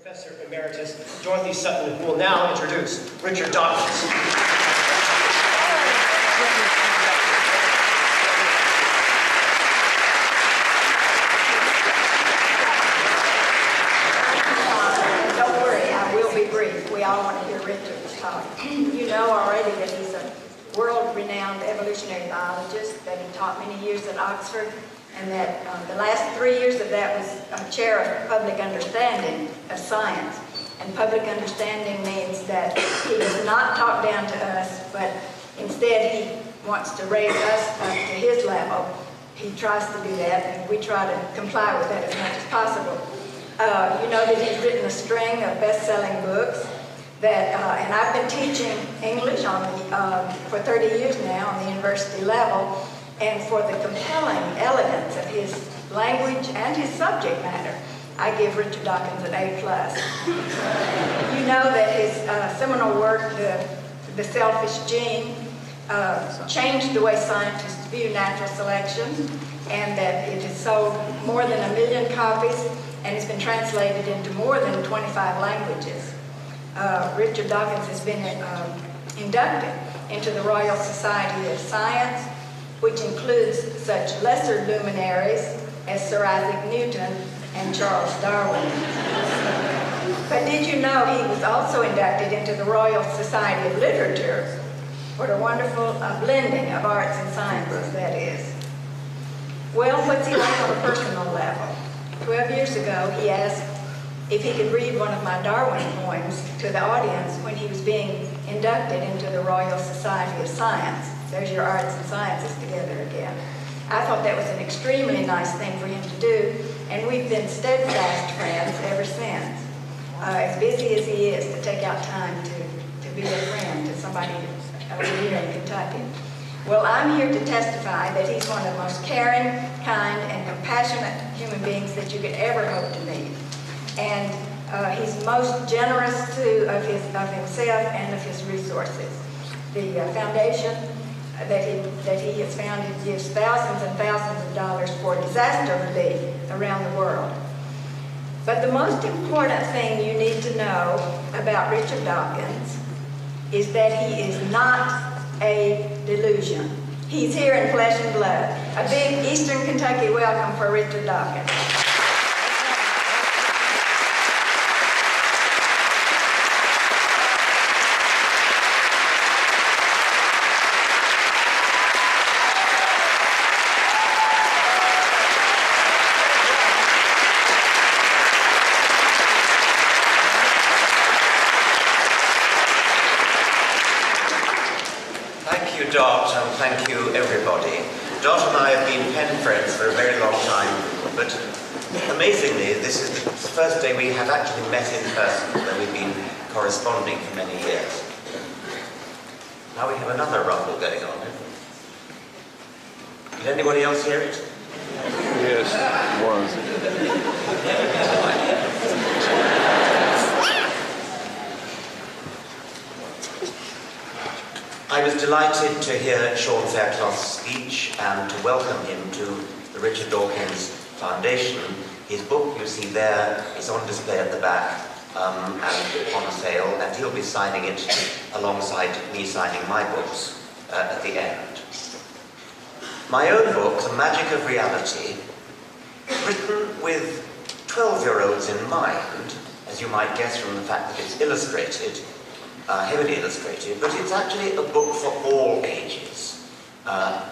Professor Emeritus Dorothy Sutton, who will now introduce Richard Dawkins. Don't worry, I will be brief. We all want to hear Richard talk. You know already that he's a world-renowned evolutionary biologist, that he taught many years at Oxford, and that the last 3 years of that was chair of public understanding of science. And public understanding means that he does not talk down to us, but instead he wants to raise us up to his level. He tries to do that, and we try to comply with that as much as possible. You know that he's written a string of best-selling books that, and I've been teaching English for 30 years now on the university level, and for the compelling elegance of his language and his subject matter, I give Richard Dawkins an A+. You know that his seminal work, The Selfish Gene, changed the way scientists view natural selection, and that it has sold more than 1 million copies, and it's been translated into more than 25 languages. Richard Dawkins has been inducted into the Royal Society of Science, which includes such lesser luminaries as Sir Isaac Newton and Charles Darwin. But did you know he was also inducted into the Royal Society of Literature? What a wonderful blending of arts and sciences that is. Well, what's he like on a personal level? 12 years ago, he asked if he could read one of my Darwin poems to the audience when he was being inducted into the Royal Society of Science. There's your arts and sciences together again. I thought that was an extremely nice thing for him to do, and we've been steadfast friends ever since. As busy as he is, to take out time to be a friend to somebody over here in Kentucky. Well, I'm here to testify that he's one of the most caring, kind, and compassionate human beings that you could ever hope to meet. And he's most generous of himself and of his resources. The foundation that he has founded gives thousands and thousands of dollars for disaster relief around the world. But the most important thing you need to know about Richard Dawkins is that he is not a delusion. He's here in flesh and blood. A big Eastern Kentucky welcome for Richard Dawkins. Dot, and thank you everybody. Dot and I have been pen friends for a very long time, but amazingly this is the first day we have actually met in person, though we've been corresponding for many years. Now we have another rumble going on. Did anybody else hear it? Yes, once. I was delighted to hear Sean Fairclough's speech and to welcome him to the Richard Dawkins Foundation. His book, you see there, is on display at the back and on sale, and he'll be signing it alongside me signing my books at the end. My own book, The Magic of Reality, written with 12-year-olds in mind, as you might guess from the fact that it's illustrated, heavily illustrated, but it's actually a book for all ages.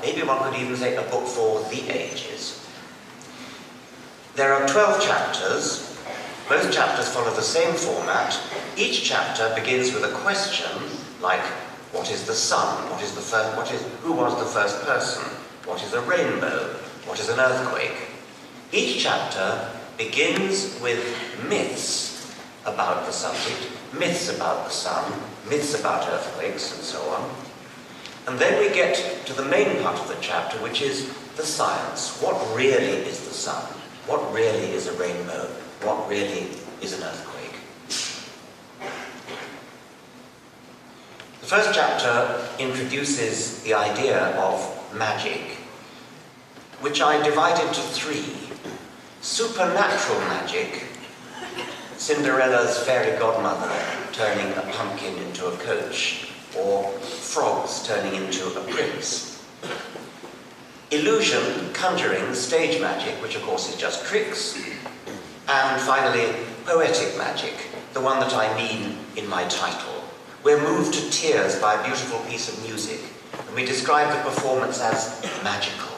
Maybe one could even say a book for the ages. There are 12 chapters. Most chapters follow the same format. Each chapter begins with a question like, what is the sun? Who was the first person? What is a rainbow? What is an earthquake? Each chapter begins with myths about the subject, myths about the sun, myths about earthquakes, and so on. And then we get to the main part of the chapter, which is the science. What really is the sun? What really is a rainbow? What really is an earthquake? The first chapter introduces the idea of magic, which I divide into three. Supernatural magic, Cinderella's fairy godmother turning a pumpkin into a coach, or frogs turning into a prince. Illusion, conjuring, stage magic, which of course is just tricks. And finally, poetic magic, the one that I mean in my title. We're moved to tears by a beautiful piece of music, and we describe the performance as magical.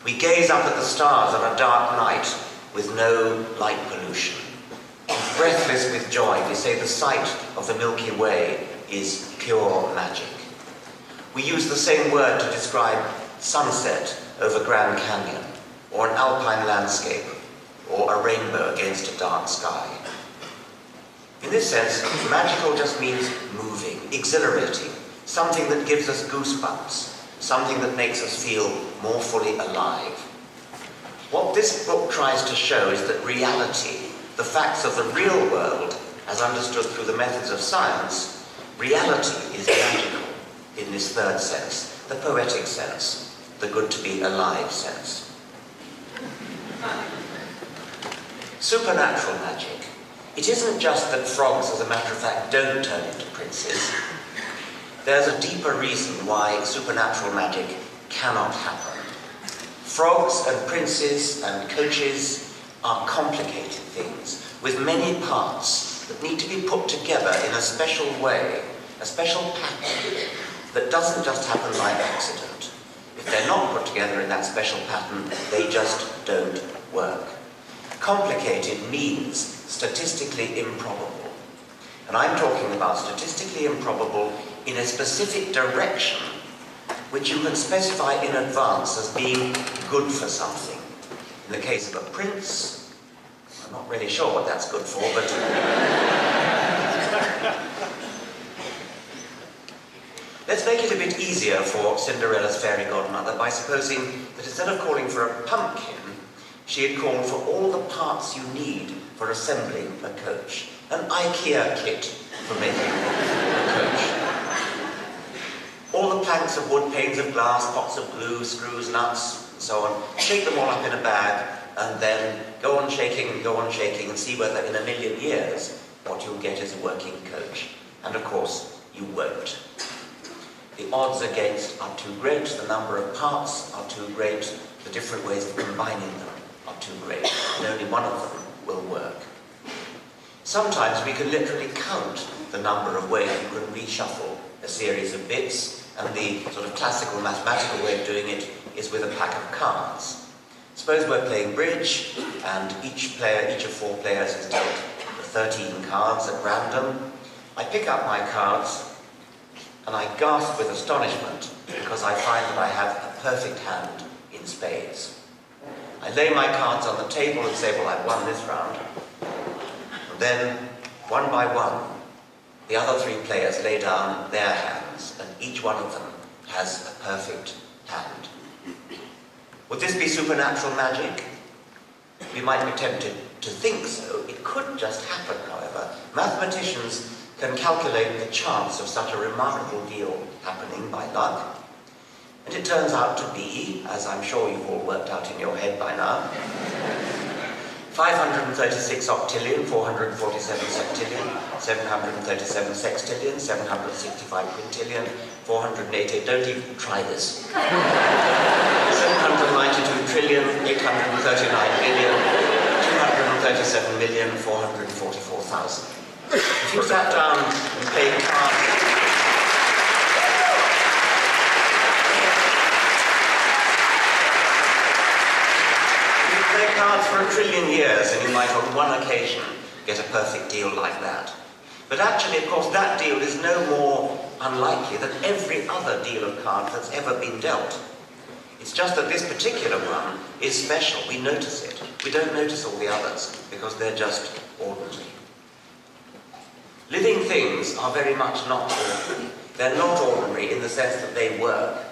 We gaze up at the stars on a dark night with no light pollution. Breathless with joy, we say the sight of the Milky Way is pure magic. We use the same word to describe sunset over Grand Canyon, or an alpine landscape, or a rainbow against a dark sky. In this sense, magical just means moving, exhilarating, something that gives us goosebumps, something that makes us feel more fully alive. What this book tries to show is that reality, the facts of the real world, as understood through the methods of science, reality is magical in this third sense, the poetic sense, the good to be alive sense. Supernatural magic. It isn't just that frogs, as a matter of fact, don't turn into princes. There's a deeper reason why supernatural magic cannot happen. Frogs and princes and coaches are complicated things with many parts that need to be put together in a special way, a special pattern that doesn't just happen by accident. If they're not put together in that special pattern, they just don't work. Complicated means statistically improbable. And I'm talking about statistically improbable in a specific direction which you can specify in advance as being good for something. In the case of a prince, I'm not really sure what that's good for, but let's make it a bit easier for Cinderella's fairy godmother by supposing that instead of calling for a pumpkin, she had called for all the parts you need for assembling a coach. An IKEA kit for making a coach. All the planks of wood, panes of glass, pots of glue, screws, nuts, and so on. Shake them all up in a bag, and then go on shaking and see whether in 1,000,000 years what you'll get is a working coach. And of course, you won't. The odds against are too great, the number of parts are too great, the different ways of combining them are too great, and only one of them will work. Sometimes we can literally count the number of ways you can reshuffle a series of bits, and the sort of classical mathematical way of doing it is with a pack of cards. Suppose we're playing bridge, and each of 4 players is dealt 13 cards at random. I pick up my cards, and I gasp with astonishment because I find that I have a perfect hand in spades. I lay my cards on the table and say, well, I've won this round. And then, one by one, the other 3 players lay down their hands, and each one of them has a perfect hand. Would this be supernatural magic? We might be tempted to think so. It could just happen, however. Mathematicians can calculate the chance of such a remarkable deal happening by luck. And it turns out to be, as I'm sure you've all worked out in your head by now, 536 octillion, 447 septillion, 737 sextillion, 765 quintillion, 488, don't even try this, 792 trillion, 839 billion, 237,444,000. If you sat down and played cards, cards for 1 trillion years, and you might on one occasion get a perfect deal like that. But actually, of course, that deal is no more unlikely than every other deal of cards that's ever been dealt. It's just that this particular one is special. We notice it. We don't notice all the others because they're just ordinary. Living things are very much not ordinary. They're not ordinary in the sense that they work.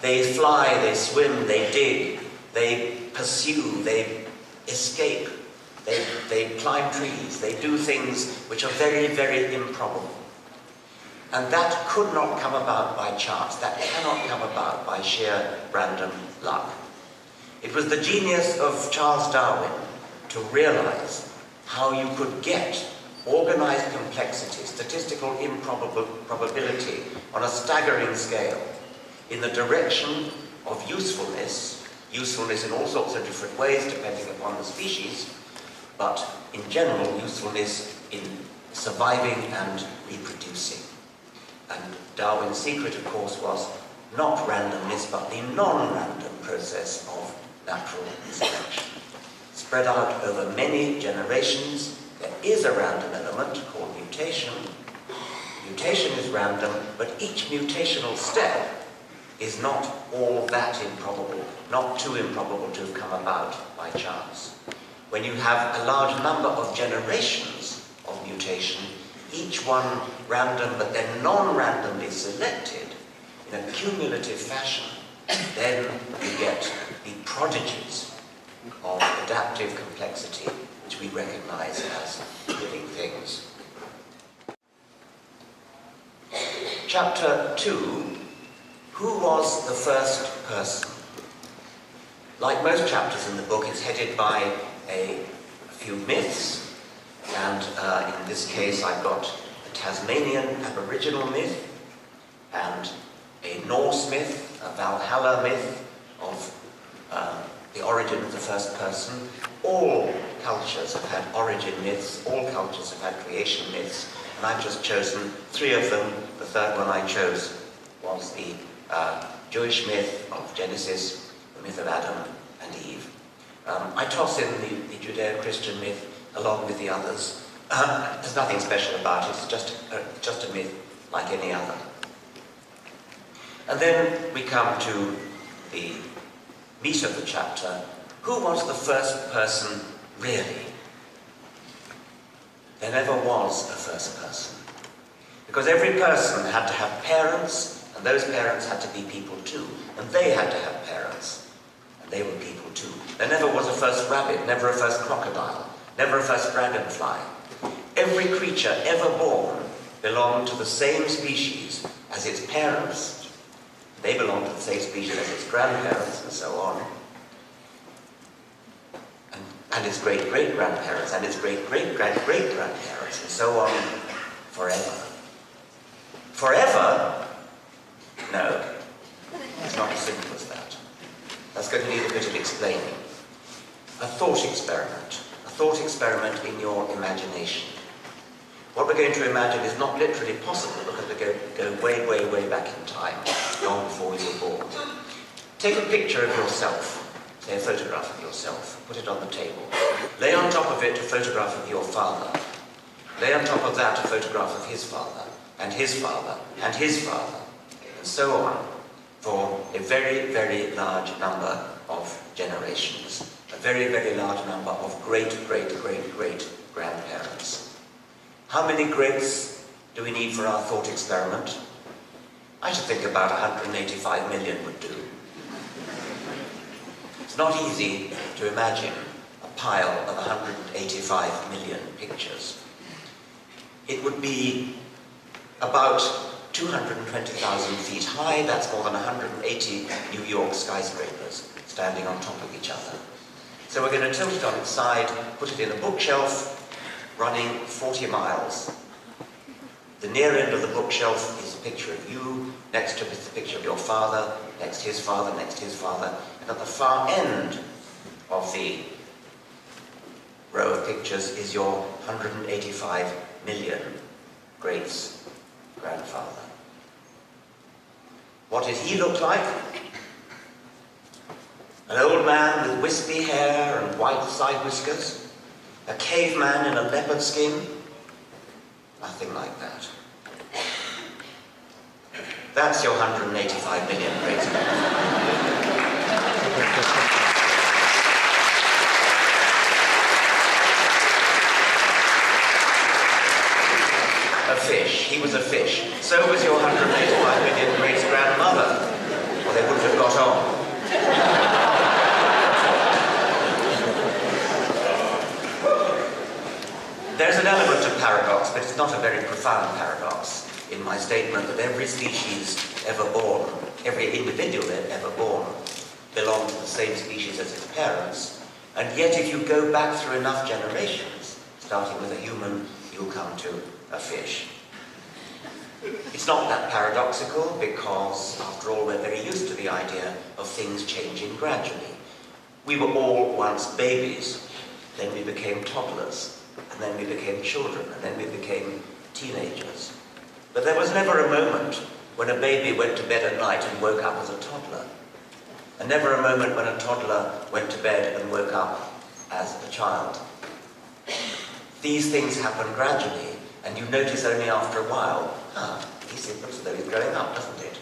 They fly, they swim, they dig, they pursue, they escape, they climb trees, they do things which are very, very improbable. And that could not come about by chance, that cannot come about by sheer random luck. It was the genius of Charles Darwin to realize how you could get organized complexity, statistical improbability on a staggering scale in the direction of usefulness in all sorts of different ways depending upon the species, but in general usefulness in surviving and reproducing. And Darwin's secret, of course, was not randomness, but the non-random process of natural selection. Spread out over many generations, there is a random element called mutation. Mutation is random, but each mutational step is not all that improbable, not too improbable to have come about by chance. When you have a large number of generations of mutation, each one random but then non-randomly selected in a cumulative fashion, then you get the prodigies of adaptive complexity which we recognize as living things. Chapter 2, who was the first person? Like most chapters in the book, it's headed by a few myths, and in this case I've got a Tasmanian Aboriginal myth and a Norse myth, a Valhalla myth of the origin of the first person. All cultures have had origin myths, all cultures have had creation myths, and I've just chosen 3 of them. The third one I chose was the Jewish myth of Genesis, the myth of Adam and Eve. I toss in the Judeo-Christian myth along with the others. There's nothing special about it, it's just a myth like any other. And then we come to the meat of the chapter. Who was the first person really? There never was a first person. Because every person had to have parents, and those parents had to be people too. And they had to have parents, and they were people too. There never was a first rabbit, never a first crocodile, never a first dragonfly. Every creature ever born belonged to the same species as its parents. They belonged to the same species as its grandparents, and so on. And its great-great-grandparents, and its great-great-great-great-grandparents, and so on, forever. Forever? No. It's not as simple as that. That's going to need a bit of explaining. A thought experiment. A thought experiment in your imagination. What we're going to imagine is not literally possible because we go way, way, way back in time, long before you were born. Take a picture of yourself, say a photograph of yourself, put it on the table. Lay on top of it a photograph of your father. Lay on top of that a photograph of his father, and his father, and his father, and so on, for a very, very large number of generations. A very, very large number of great-great-great-great-grandparents. How many greats do we need for our thought experiment? I should think about 185 million would do. It's not easy to imagine a pile of 185 million pictures. It would be about 220,000 feet high. That's more than 180 New York skyscrapers standing on top of each other. So we're going to tilt it on its side, put it in a bookshelf, running 40 miles. The near end of the bookshelf is a picture of you, next to it is the picture of your father, next his father, next his father, and at the far end of the row of pictures is your 185 million greats grandfather. What did he look like? An old man with wispy hair and white side whiskers? A caveman in a leopard skin? Nothing like that. That's your 185 million great A fish. He was a fish. So was your 185 million great-grandmother. Or they wouldn't have got on. There's an element of paradox, but it's not a very profound paradox in my statement that every species ever born, every individual ever born, belonged to the same species as its parents. And yet if you go back through enough generations, starting with a human, you'll come to a fish. It's not that paradoxical because, after all, we're very used to the idea of things changing gradually. We were all once babies, then we became toddlers, and then we became children, and then we became teenagers. But there was never a moment when a baby went to bed at night and woke up as a toddler, and never a moment when a toddler went to bed and woke up as a child. These things happen gradually, and you notice only after a while, he looks as though he's growing up, doesn't it?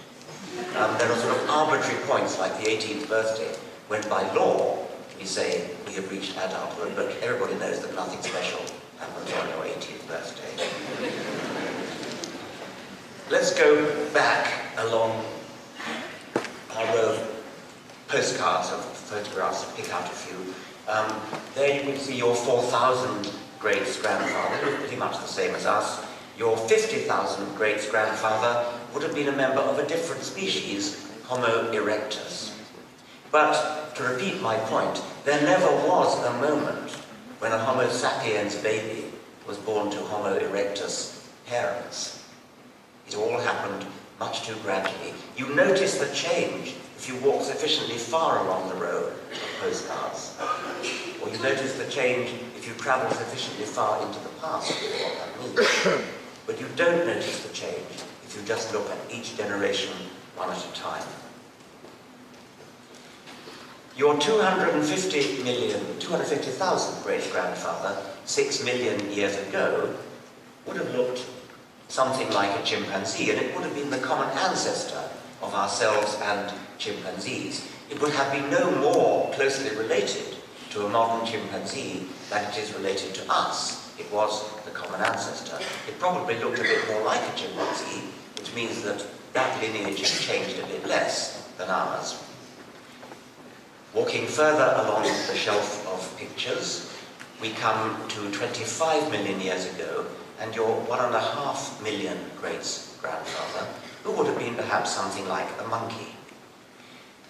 There are sort of arbitrary points, like the 18th birthday, when by law we say we have reached adulthood, but everybody knows that nothing special happens on your 18th birthday. Let's go back along our row of postcards of photographs, pick out a few. There you can see your 4,000 great-grandfather, who was pretty much the same as us. Your 50,000 great-grandfather would have been a member of a different species, Homo erectus. But, to repeat my point, there never was a moment when a Homo sapiens baby was born to Homo erectus parents. It all happened much too gradually. You notice the change if you walk sufficiently far along the row of postcards. Or you notice the change if you travel sufficiently far into the past, what that means. But you don't notice the change if you just look at each generation one at a time. Your 250,000 great-grandfather, 6 million years ago, would have looked something like a chimpanzee, and it would have been the common ancestor of ourselves and chimpanzees. It would have been no more closely related to a modern chimpanzee than it is related to us. It was the common ancestor. It probably looked a bit more like a chimpanzee, which means that that lineage has changed a bit less than ours. Walking further along the shelf of pictures, we come to 25 million years ago, and your 1.5 million great-grandfather, who would have been perhaps something like a monkey.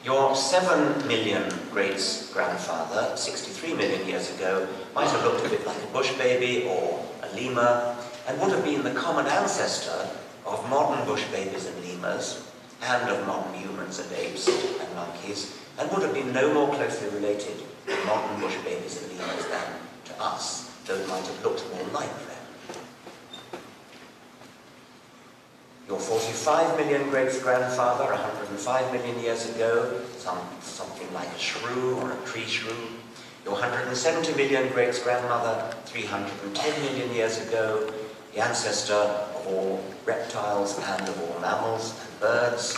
Your 7 million great-grandfather, 63 million years ago, might have looked a bit like a bush baby or a lemur, and would have been the common ancestor of modern bush babies and lemurs, and of modern humans and apes and monkeys, and would have been no more closely related to modern bush babies and lemurs than to us, though it might have looked more like them. Your 45 million great-grandfather, 105 million years ago, something like a shrew or a tree shrew. Your 170 million great-grandmother, 310 million years ago, the ancestor of all reptiles and of all mammals and birds.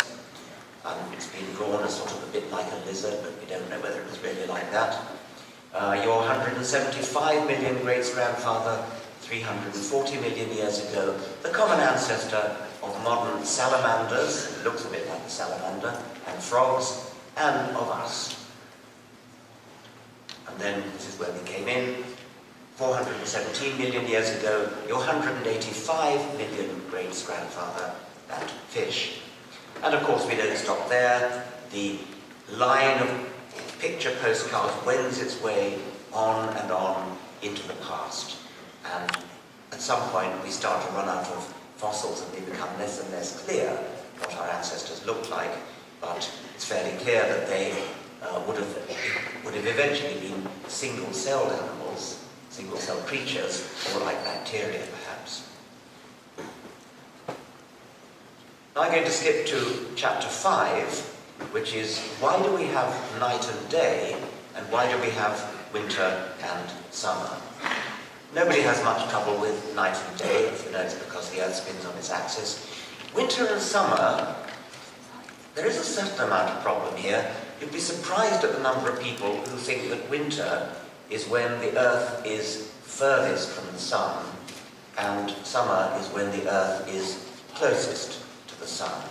It's been drawn as sort of a bit like a lizard, but we don't know whether it was really like that. Your 175 million great-grandfather, 340 million years ago, the common ancestor of modern salamanders, it looks a bit like a salamander, and frogs, and of us. And then, this is where we came in, 417 million years ago, your 185 million great-grandfather, and fish. And of course we don't stop there. The line of picture postcards wends its way on and on into the past. And at some point we start to run out of fossils and they become less and less clear what our ancestors looked like, but it's fairly clear that they would have eventually been single-celled animals, single-celled creatures, or like bacteria perhaps. Now I'm going to skip to chapter 5, which is why do we have night and day, and why do we have winter and summer? Nobody has much trouble with night and day, if you know it's because the Earth spins on its axis. Winter and summer, there is a certain amount of problem here. You'd be surprised at the number of people who think that winter is when the Earth is furthest from the sun, and summer is when the Earth is closest to the sun.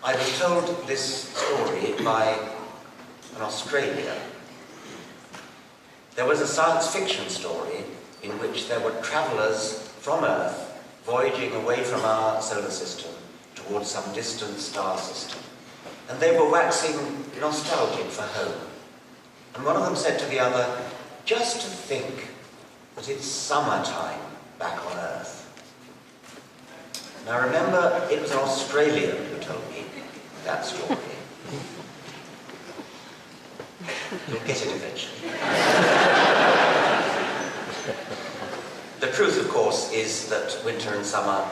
I was told this story by an Australian. There was a science fiction story in which there were travelers from Earth voyaging away from our solar system towards some distant star system. And they were waxing nostalgic for home. And one of them said to the other, just to think that it's summertime back on Earth. Now remember, it was an Australian who told me that story. You'll get it eventually. The truth, of course, is that winter and summer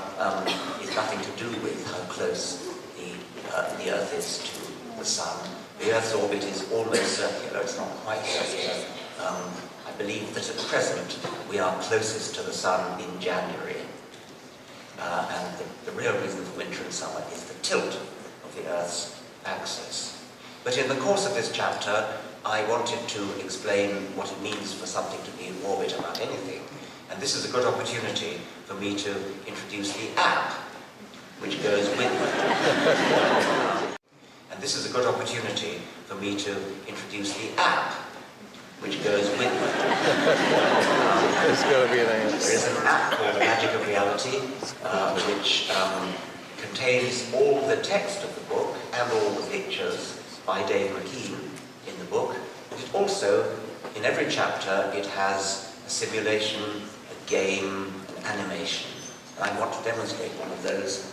is nothing to do with how close the Earth is to the Sun. The Earth's orbit is almost circular, it's not quite circular. I believe that at present we are closest to the Sun in January. And the real reason for winter and summer is the tilt of the Earth's axis. But in the course of this chapter, I wanted to explain what it means for something to be in orbit about anything. And this is a good opportunity for me to introduce the app, which goes with it. And this is a good opportunity for me to introduce the app, which goes with it. There's got to be an answer. There is an app called Magic of Reality, which contains all the text of the book and all the pictures by Dave McKean in the book. But it also, in every chapter, it has a simulation, a game, an animation. And I want to demonstrate one of those.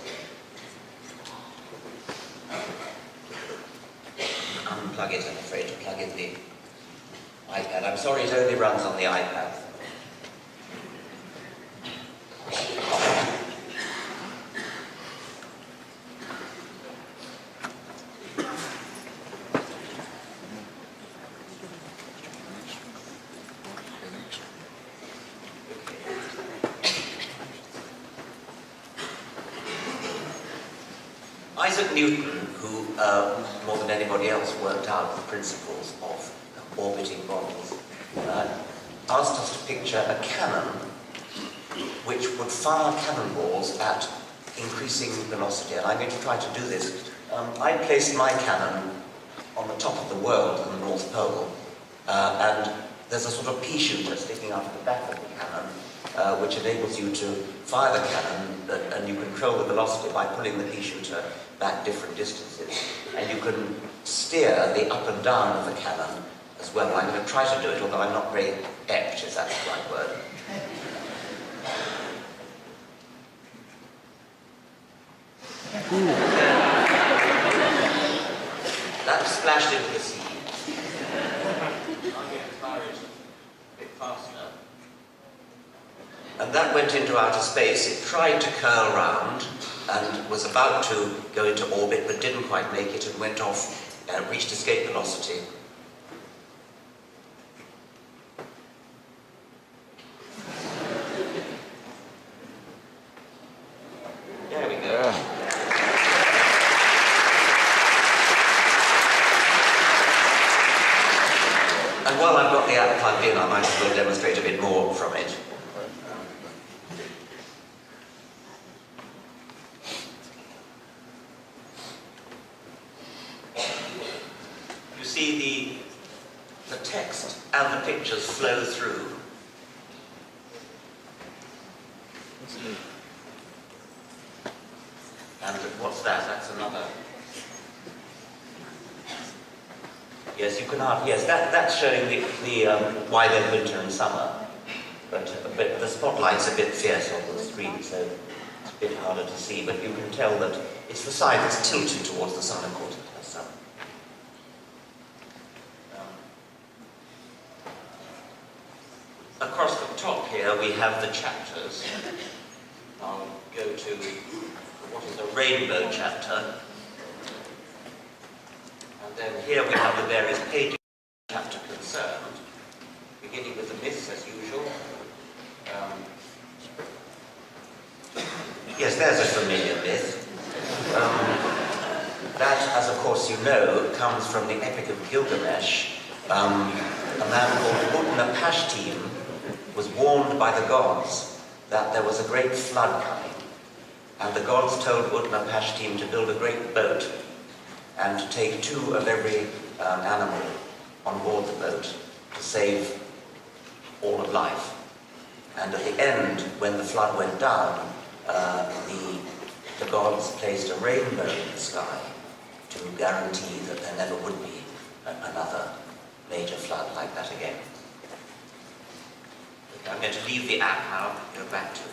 Unplug it, I'm afraid, to plug in the iPad. I'm sorry, it only runs on the iPad. Isaac Newton, who more than anybody else worked out the principles of orbiting bodies, asked us to picture a cannon which would fire cannonballs at increasing velocity. And I'm going to try to do this. I placed my cannon on the top of the world in the North Pole, and there's a sort of pea shooter sticking out of the back of the cannon, which enables you to fire the cannon, and you control the velocity by pulling the pea shooter back different distances. And you can steer the up and down of the cannon as well. I'm going to try to do it, although I'm not very apt, is that the right word? That splashed into the sea. I'm going to fire it a bit faster. And that went into outer space. It tried to curl round and was about to go into orbit, but didn't quite make it and went off and reached escape velocity. There we go. Yeah. And while I've got the app plugged in, I might as well demonstrate a bit more from it. You see the text and the pictures flow through. And what's that? That's another. Yes, you can have. Yes, that's showing the why they're winter and summer. But the spotlight's a bit fierce on the screen, so it's a bit harder to see. But you can tell that it's the side that's tilted towards the sun according to the sun. Across the top here we have the chapters. I'll go to what is a rainbow chapter. And then here we have the various pages of the chapter concerned, beginning with the myths as usual. Yes, there's a familiar myth. That, as of course you know, comes from the Epic of Gilgamesh. A man called Utnapishtim was warned by the gods that there was a great flood coming. And the gods told Utnapishtim to build a great boat and to take 2 of every animal on board the boat to save all of life. And at the end, when the flood went down, the gods placed a rainbow in the sky to guarantee that there never would be another major flood like that again. Okay, I'm going to leave the app now, go back to it.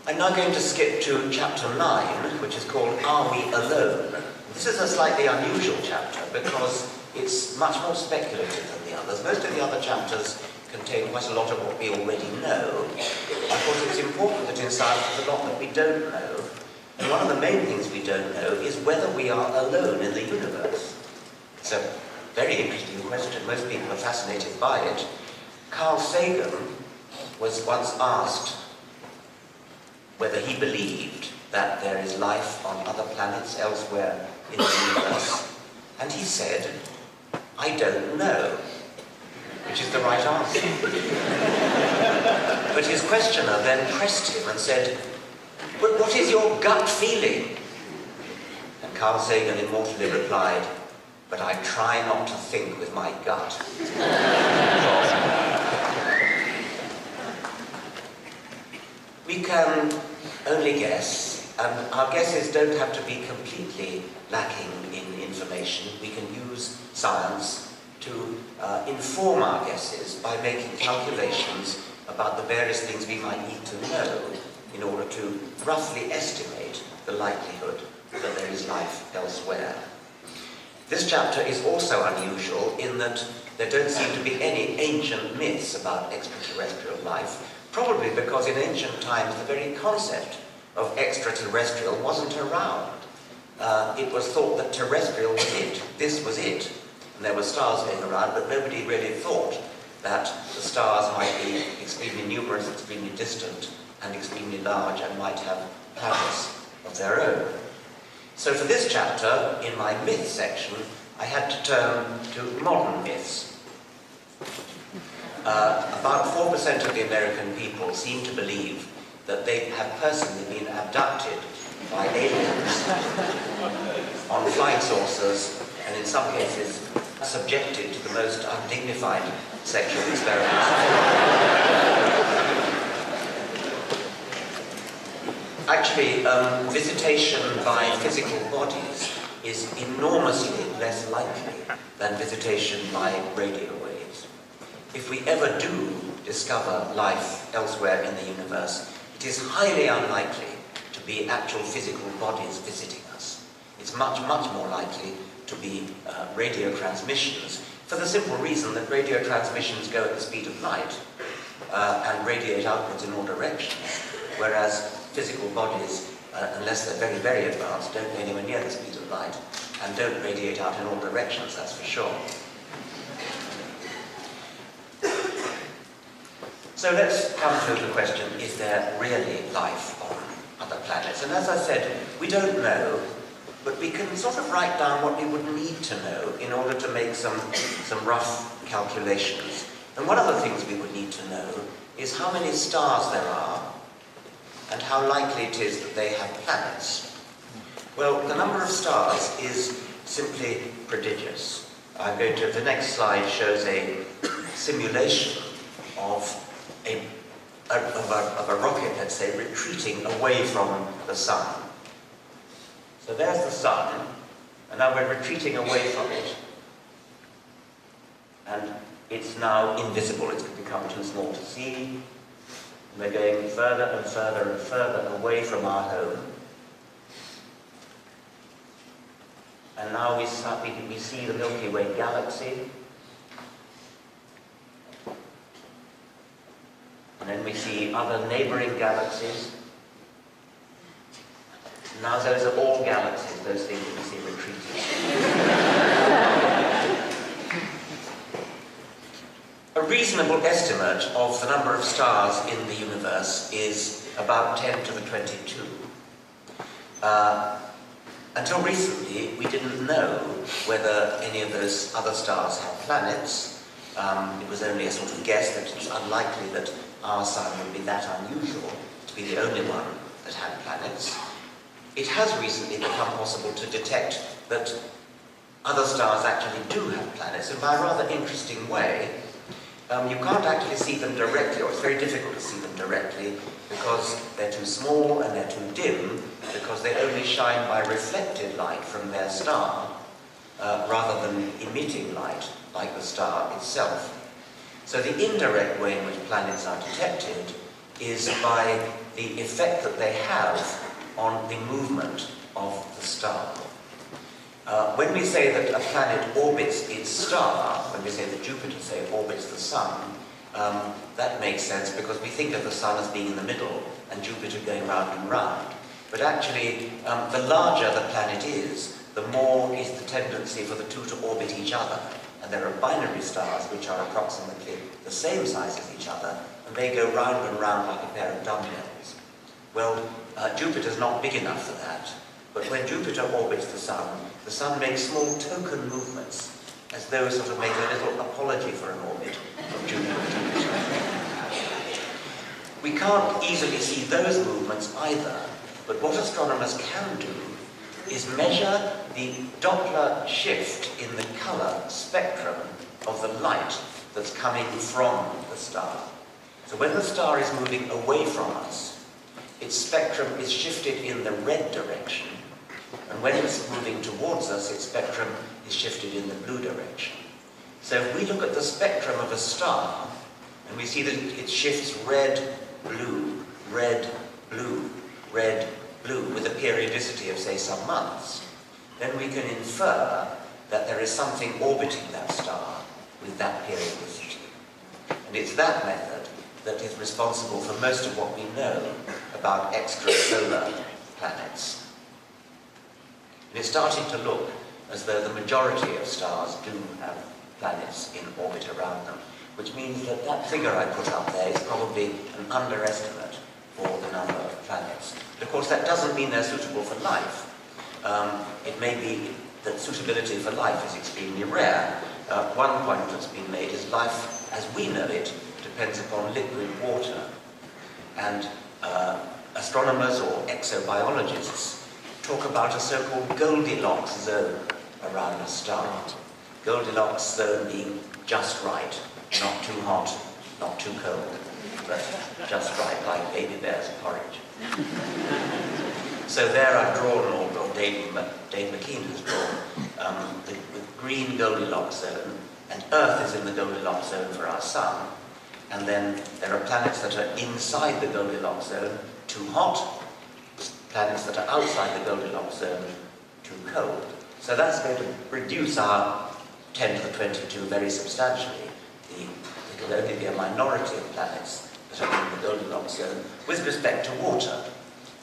I'm now going to skip to chapter 9, which is called Are We Alone? This is a slightly unusual chapter because it's much more speculative than the others. Most of the other chapters contain quite a lot of what we already know. Of course, it's important that in science there's a lot that we don't know. And one of the main things we don't know is whether we are alone in the universe. It's a very interesting question. Most people are fascinated by it. Carl Sagan was once asked whether he believed that there is life on other planets elsewhere in the universe. And he said, I don't know, which is the right answer. But his questioner then pressed him and said, but what is your gut feeling? And Carl Sagan immortally replied, but I try not to think with my gut. We can only guess, and our guesses don't have to be completely lacking in information. We can use science to inform our guesses by making calculations about the various things we might need to know in order to roughly estimate the likelihood that there is life elsewhere. This chapter is also unusual in that there don't seem to be any ancient myths about extraterrestrial life, probably because in ancient times the very concept of extraterrestrial wasn't around. It was thought that terrestrial was it. This was it. And there were stars going around, but nobody really thought that the stars might be extremely numerous, extremely distant, and extremely large, and might have planets of their own. So for this chapter, in my myth section, I had to turn to modern myths. About 4% of the American people seem to believe that they have personally been abducted by aliens on flying saucers, and in some cases subjected to the most undignified sexual experiments. Actually, visitation by physical bodies is enormously less likely than visitation by radio waves. If we ever do discover life elsewhere in the universe, it is highly unlikely to be actual physical bodies visiting us. It's much, much more likely to be radio transmissions, for the simple reason that radio transmissions go at the speed of light and radiate outwards in all directions, whereas physical bodies, unless they're very, very advanced, don't go anywhere near the speed of light and don't radiate out in all directions, that's for sure. So let's come to the question, is there really life on other planets? And as I said, we don't know, but we can sort of write down what we would need to know in order to make some rough calculations. And one of the things we would need to know is how many stars there are and how likely it is that they have planets. Well, the number of stars is simply prodigious. The next slide shows a simulation of a rocket, let's say, retreating away from the sun. So there's the sun, and now we're retreating away from it. And it's now invisible, it's become too small to see. We're going further and further and further away from our home. And now we see the Milky Way galaxy. And then we see other neighboring galaxies. Now those are all galaxies, those things that we see retreating. A reasonable estimate of the number of stars in the universe is about 10 to the 22. Until recently, we didn't know whether any of those other stars had planets. It was only a sort of guess that it's unlikely that our sun would be that unusual to be the only one that had planets. It has recently become possible to detect that other stars actually do have planets, and by a rather interesting way. You can't actually see them directly, or it's very difficult to see them directly, because they're too small and they're too dim, because they only shine by reflected light from their star, rather than emitting light like the star itself. So the indirect way in which planets are detected is by the effect that they have on the movement of the star. When we say that a planet orbits its star, when we say that Jupiter, say, orbits the Sun, that makes sense because we think of the Sun as being in the middle and Jupiter going round and round. But actually, the larger the planet is, the more is the tendency for the two to orbit each other. And there are binary stars which are approximately the same size as each other, and they go round and round like a pair of dumbbells. Well, Jupiter's not big enough for that. But when Jupiter orbits the Sun makes small token movements, as though it sort of make a little apology for an orbit from Jupiter to Jupiter. We can't easily see those movements either, but what astronomers can do is measure the Doppler shift in the colour spectrum of the light that's coming from the star. So when the star is moving away from us, its spectrum is shifted in the red direction, and when it's moving towards us, its spectrum is shifted in the blue direction. So if we look at the spectrum of a star, and we see that it shifts red, blue, red, blue, red, blue, with a periodicity of, say, some months, then we can infer that there is something orbiting that star with that periodicity. And it's that method that is responsible for most of what we know about extrasolar planets. And it's starting to look as though the majority of stars do have planets in orbit around them, which means that that figure I put up there is probably an underestimate for the number of planets. But of course that doesn't mean they're suitable for life. It may be that suitability for life is extremely rare. One point that's been made is life as we know it depends upon liquid water. And astronomers or exobiologists talk about a so-called Goldilocks zone around a star. Goldilocks zone being just right, not too hot, not too cold, but just right, like baby bear's porridge. So there I've drawn, or Dave McKean has drawn, the green Goldilocks zone, and Earth is in the Goldilocks zone for our Sun. And then there are planets that are inside the Goldilocks zone, too hot, planets that are outside the Goldilocks zone, too cold. So that's going to reduce our 10 to the 22 very substantially. It will only be a minority of planets that are in the Goldilocks zone with respect to water.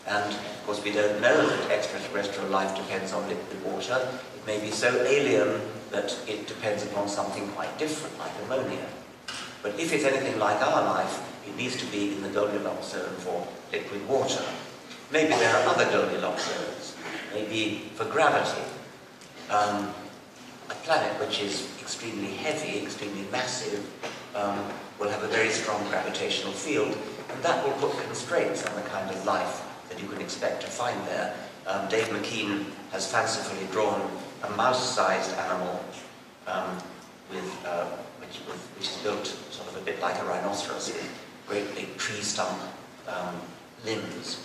And of course we don't know that extraterrestrial life depends on liquid water. It may be so alien that it depends upon something quite different, like ammonia. But if it's anything like our life, it needs to be in the Goldilocks zone for liquid water. Maybe there are other Goldilocks zones. Maybe for gravity. A planet which is extremely heavy, extremely massive, will have a very strong gravitational field, and that will put constraints on the kind of life that you can expect to find there. Dave McKean has fancifully drawn a mouse-sized animal which is built sort of a bit like a rhinoceros, with great big tree stump limbs,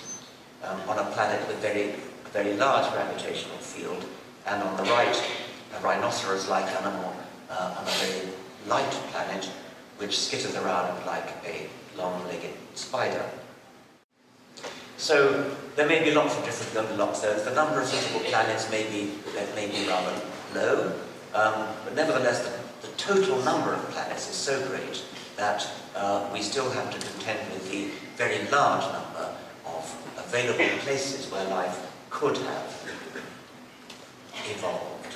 on a planet with very large gravitational field, and on the right, a rhinoceros-like animal on a very light planet, which skitters around like a long-legged spider. So there may be lots of different Goldilocks zones. The number of suitable planets may be rather low, but nevertheless the total number of planets is so great that we still have to contend with the very large number of available places where life could have evolved.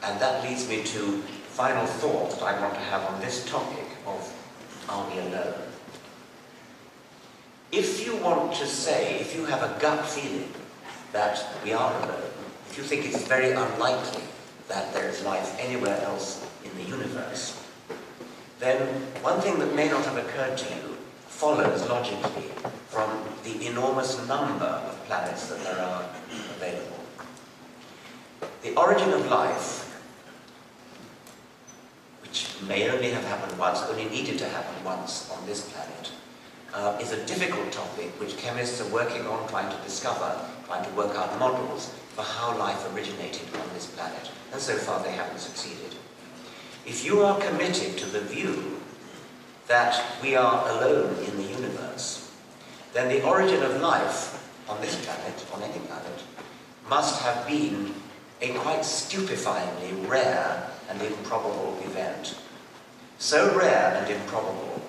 And that leads me to the final thought that I want to have on this topic of are we alone? If you want to say, if you have a gut feeling that we are alone, if you think it's very unlikely that there is life anywhere else in the universe, then one thing that may not have occurred to you follows logically from the enormous number of planets that there are available. The origin of life, which may only have happened once, only needed to happen once on this planet, is a difficult topic which chemists are working on, trying to discover, trying to work out models for how life originated on this planet. And so far they haven't succeeded. If you are committed to the view that we are alone in the universe, then the origin of life on this planet, on any planet, must have been a quite stupefyingly rare and improbable event. So rare and improbable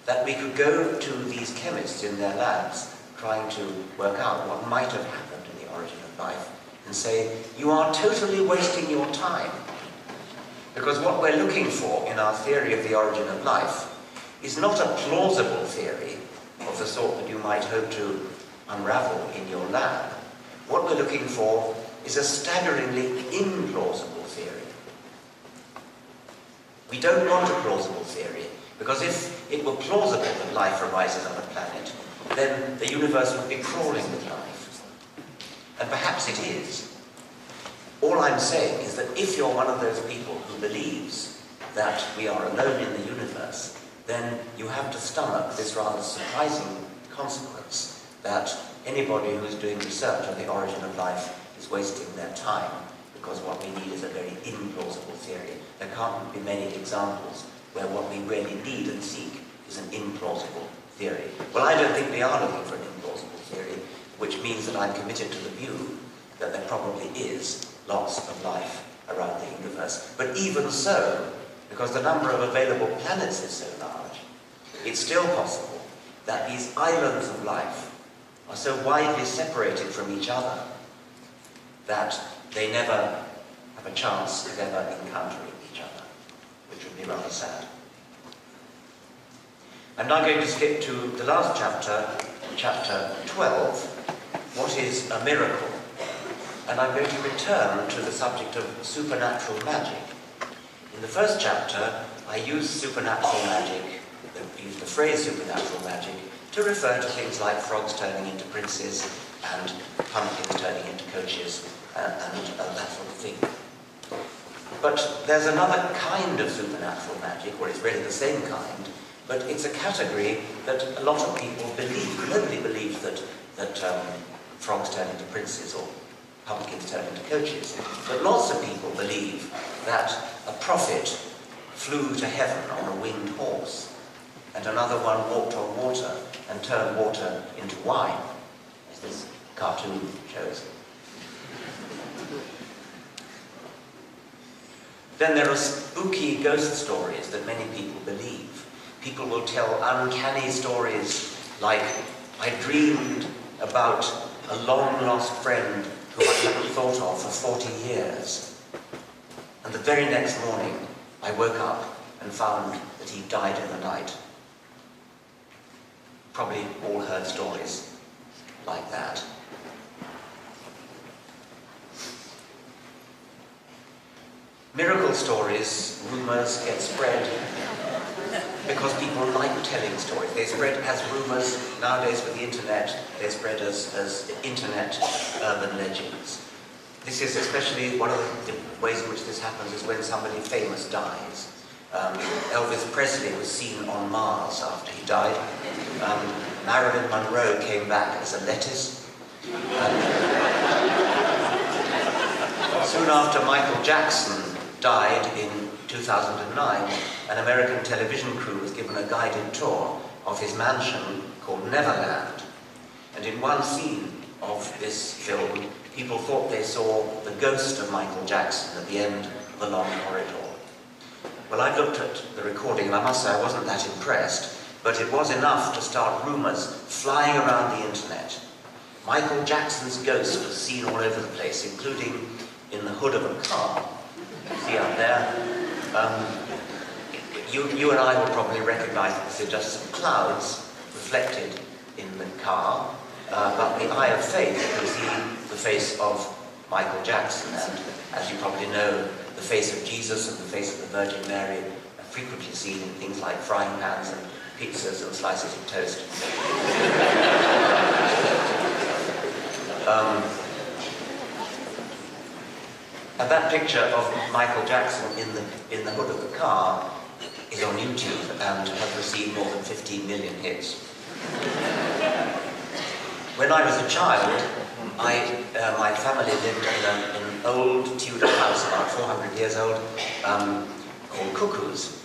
that we could go to these chemists in their labs trying to work out what might have happened in the origin of life and say, you are totally wasting your time. Because what we're looking for in our theory of the origin of life is not a plausible theory of the sort that you might hope to unravel in your lab. What we're looking for is a staggeringly implausible theory. We don't want a plausible theory, because if it were plausible that life arises on a planet, then the universe would be crawling with life. And perhaps it is. All I'm saying is that if you're one of those people who believes that we are alone in the universe, then you have to stomach this rather surprising consequence that anybody who's doing research on the origin of life is wasting their time, because what we need is a very implausible theory. There can't be many examples where what we really need and seek is an implausible theory. Well, I don't think we are looking for an implausible theory, which means that I'm committed to the view that there probably is lots of life around the universe. But even so, because the number of available planets is so large, it's still possible that these islands of life are so widely separated from each other that they never have a chance of ever encountering each other, which would be rather sad. I'm now going to skip to the last chapter, chapter 12, What is a Miracle? And I'm going to return to the subject of supernatural magic. In the first chapter, I used supernatural magic, used the phrase supernatural magic, to refer to things like frogs turning into princes and pumpkins turning into coaches and that sort of thing. But there's another kind of supernatural magic, or it's really the same kind, but it's a category that a lot of people believe. Nobody believes that frogs turn into princes or pumpkins turn into coaches. But lots of people believe that a prophet flew to heaven on a winged horse, and another one walked on water and turned water into wine, as this cartoon shows. Then there are spooky ghost stories that many people believe. People will tell uncanny stories like, I dreamed about a long-lost friend who I hadn't thought of for 40 years. And the very next morning, I woke up and found that he died in the night. Probably all heard stories like that. Miracle stories, rumors, get spread because people like telling stories. They spread as rumors. Nowadays with the internet, they spread as internet urban legends. This is especially one of the ways in which this happens is when somebody famous dies. Elvis Presley was seen on Mars after he died. Marilyn Monroe came back as a lettuce. Soon after Michael Jackson died in 2009, an American television crew was given a guided tour of his mansion called Neverland. And in one scene of this film, people thought they saw the ghost of Michael Jackson at the end of the long corridor. Well, I looked at the recording and I must say I wasn't that impressed, but it was enough to start rumors flying around the internet. Michael Jackson's ghost was seen all over the place, including in the hood of a car. See up there? You and I will probably recognize that these are just some clouds reflected in the car, but the eye of faith can see the face of Michael Jackson, and as you probably know, the face of Jesus and the face of the Virgin Mary are frequently seen in things like frying pans and pizzas and slices of toast. And that picture of Michael Jackson in the hood of the car is on YouTube and has received more than 15 million hits. When I was a child, my family lived in an old Tudor house, about 400 years old, called Cuckoo's.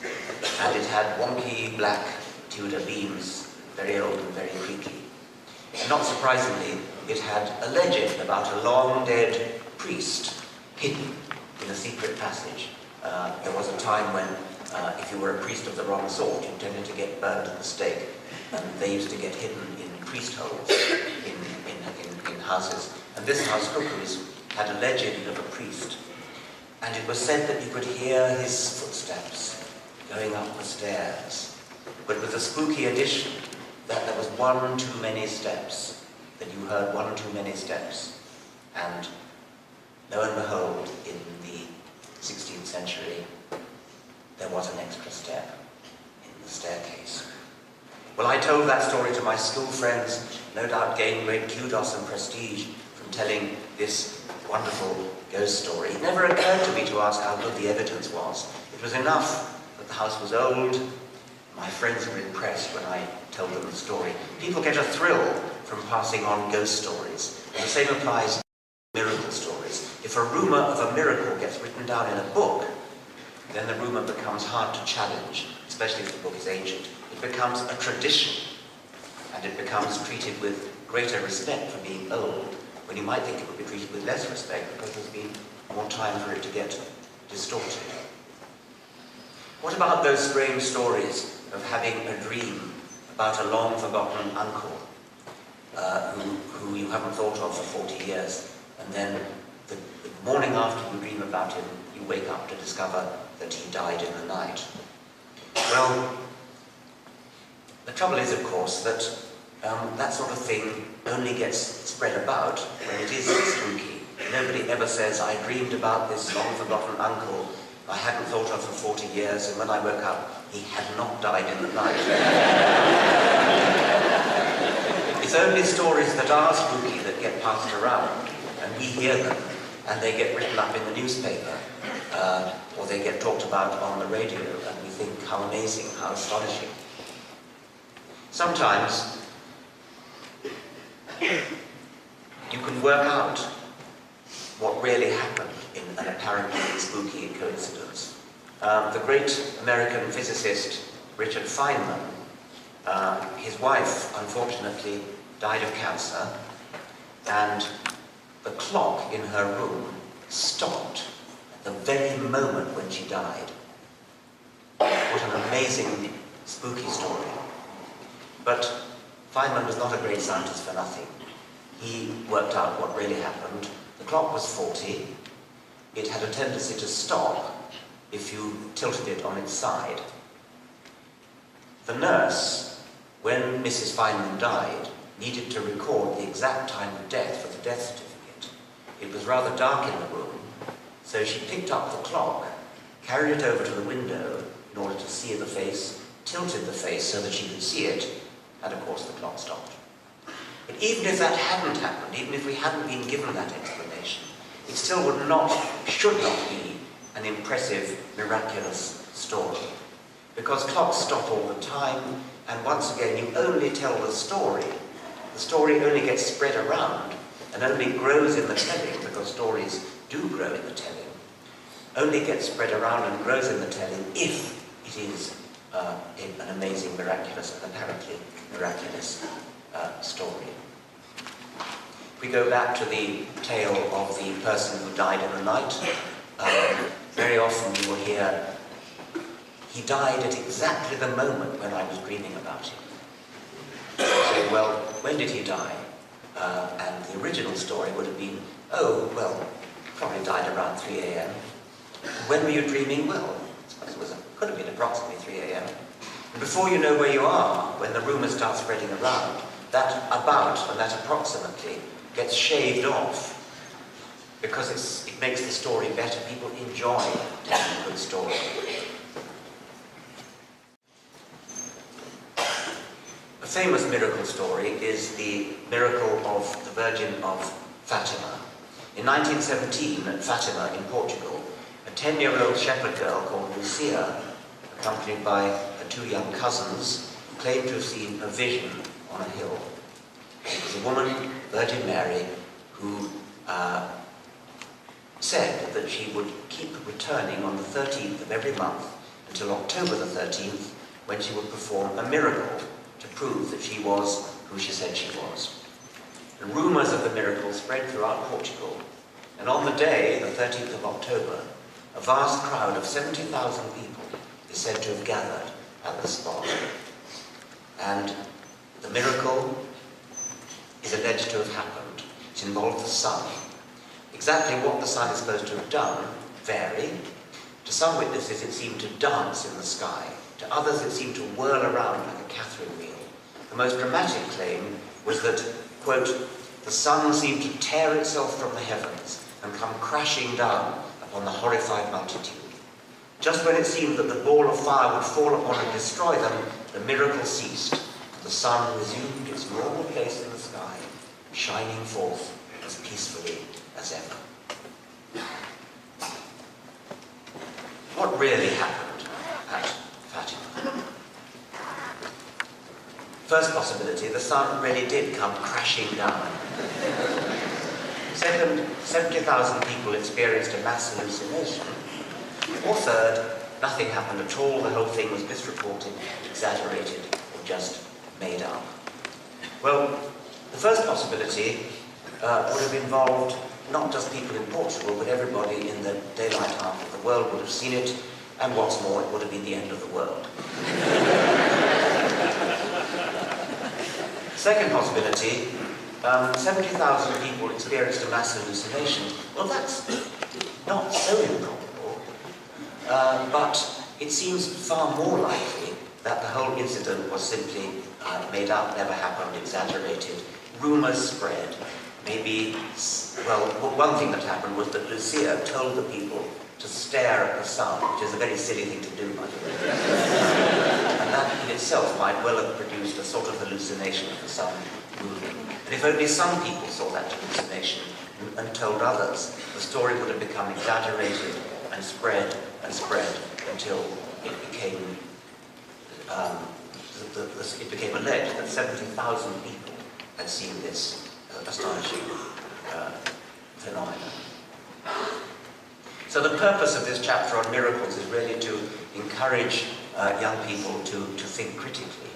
And it had wonky black Tudor beams, very old and very creaky. And not surprisingly, it had a legend about a long-dead priest hidden in a secret passage. There was a time when, if you were a priest of the wrong sort, you tended to get burned at the stake. And they used to get hidden in priest holes in houses. And this house, Cuckoo's, had a legend of a priest. And it was said that you could hear his footsteps going up the stairs, but with a spooky addition that there was one too many steps, that you heard one too many steps. And lo and behold, in the 16th century, there was an extra step in the staircase. Well, I told that story to my school friends, no doubt gained great kudos and prestige from telling this wonderful ghost story. It never occurred to me to ask how good the evidence was. It was enough that the house was old. My friends were impressed when I told them the story. People get a thrill from passing on ghost stories. And the same applies to miracle stories. If a rumor of a miracle gets written down in a book, then the rumor becomes hard to challenge, especially if the book is ancient. It becomes a tradition, and it becomes treated with greater respect for being old, when you might think it would be treated with less respect because there's been more time for it to get distorted. What about those strange stories of having a dream about a long-forgotten uncle who you haven't thought of for 40 years, and then the morning after you dream about him, you wake up to discover that he died in the night? Well, the trouble is, of course, that that sort of thing only gets spread about when it is spooky. Nobody ever says, I dreamed about this long-forgotten uncle I hadn't thought of for 40 years, and when I woke up, he had not died in the night. It's only stories that are spooky that get passed around, and we hear them, and they get written up in the newspaper, or they get talked about on the radio, and we think, how amazing, how astonishing. Sometimes you can work out what really happened in an apparently spooky coincidence. The great American physicist Richard Feynman, his wife unfortunately died of cancer, and the clock in her room stopped at the very moment when she died. What an amazing, spooky story. But Feynman was not a great scientist for nothing. He worked out what really happened. The clock was 40. It had a tendency to stop if you tilted it on its side. The nurse, when Mrs. Feynman died, needed to record the exact time of death for the death certificate. It was rather dark in the room, so she picked up the clock, carried it over to the window in order to see the face, tilted the face so that she could see it, and of course the clock stopped. But even if that hadn't happened, even if we hadn't been given that explanation, it still should not be an impressive, miraculous story. Because clocks stop all the time, and once again, you only tell the story. The story only gets spread around, and only grows in the telling, because stories do grow in the telling. Only gets spread around and grows in the telling if it is an amazing, miraculous, and apparently miraculous story. If we go back to the tale of the person who died in the night, very often you will hear, he died at exactly the moment when I was dreaming about him. So, well, when did he die? And the original story would have been, oh, well, probably died around 3 a.m. When were you dreaming? Well, I suppose it could have been approximately 3 a.m. And before you know where you are, when the rumours start spreading around, that about and that approximately gets shaved off because it makes the story better. People enjoy telling a good story. A famous miracle story is the miracle of the Virgin of Fatima. In 1917, at Fatima in Portugal, a 10-year-old shepherd girl called Lucia, accompanied by her 2 young cousins, claimed to have seen a vision on a hill. It was a woman, Virgin Mary, who said that she would keep returning on the 13th of every month until October the 13th, when she would perform a miracle to prove that she was who she said she was. The rumours of the miracle spread throughout Portugal, and on the day, the 13th of October, a vast crowd of 70,000 people is said to have gathered at the spot. And the miracle is alleged to have happened. It involved the sun. Exactly what the sun is supposed to have done vary. To some witnesses it seemed to dance in the sky. To others it seemed to whirl around like a Catherine wheel. The most dramatic claim was that, quote, the sun seemed to tear itself from the heavens and come crashing down upon the horrified multitude. Just when it seemed that the ball of fire would fall upon and destroy them, the miracle ceased, and the sun resumed its normal place in the sky, shining forth as peacefully as ever. What really happened at Fatima? First possibility, the sun really did come crashing down. Second, 70,000 people experienced a mass hallucination. Or third, nothing happened at all, the whole thing was misreported, exaggerated, or just made up. Well, the first possibility would have involved not just people in Portugal, but everybody in the daylight half of the world would have seen it, and what's more, it would have been the end of the world. Second possibility, 70,000 people experienced a mass hallucination. Well, that's not so improbable, but it seems far more likely that the whole incident was simply made up, never happened, exaggerated. Rumours spread. Maybe, well, one thing that happened was that Lucia told the people to stare at the sun, which is a very silly thing to do, by the way. And that in itself might well have produced a sort of hallucination of the sun moving. And if only some people saw that hallucination and told others, the story would have become exaggerated and spread until it became alleged that 70,000 people had seen this astonishing phenomenon. So the purpose of this chapter on miracles is really to encourage young people to think critically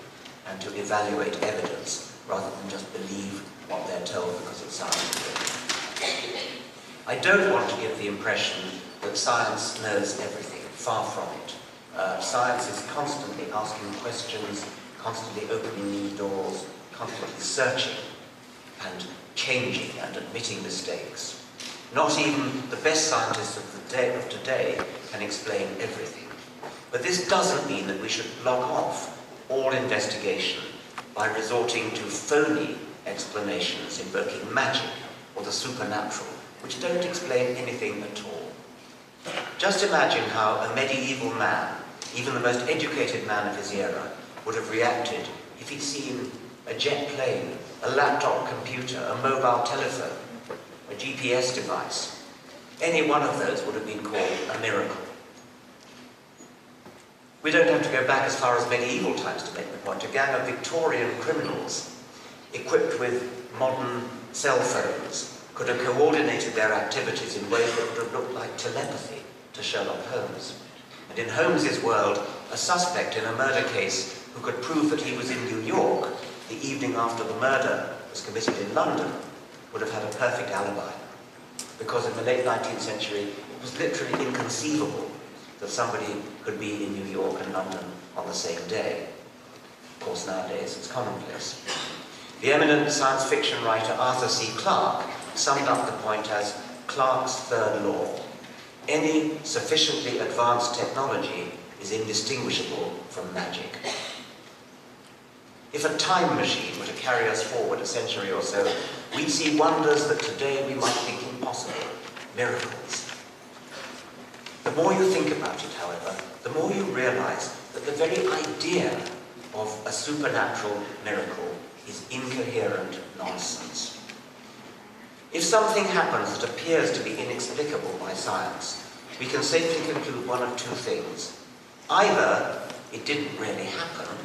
and to evaluate evidence rather than just believe what they're told because it sounds good. I don't want to give the impression that science knows everything, far from it. Science is constantly asking questions, constantly opening new doors, constantly searching and changing and admitting mistakes. Not even the best scientists of today can explain everything. But this doesn't mean that we should block off all investigation by resorting to phony explanations invoking magic or the supernatural, which don't explain anything at all. Just imagine how a medieval man, even the most educated man of his era, would have reacted if he'd seen a jet plane, a laptop computer, a mobile telephone, a GPS device. Any one of those would have been called a miracle. We don't have to go back as far as medieval times to make the point. A gang of Victorian criminals, equipped with modern cell phones, could have coordinated their activities in ways that would have looked like telepathy to Sherlock Holmes. And in Holmes's world, a suspect in a murder case who could prove that he was in New York the evening after the murder was committed in London would have had a perfect alibi. Because in the late 19th century, it was literally inconceivable that somebody could be in New York and London on the same day. Of course, nowadays it's commonplace. The eminent science fiction writer Arthur C. Clarke summed up the point as Clarke's third law. Any sufficiently advanced technology is indistinguishable from magic. If a time machine were to carry us forward a century or so, we'd see wonders that today we might think impossible, miracles. The more you think about it, however, the more you realize that the very idea of a supernatural miracle is incoherent nonsense. If something happens that appears to be inexplicable by science, we can safely conclude one of two things. Either it didn't really happen,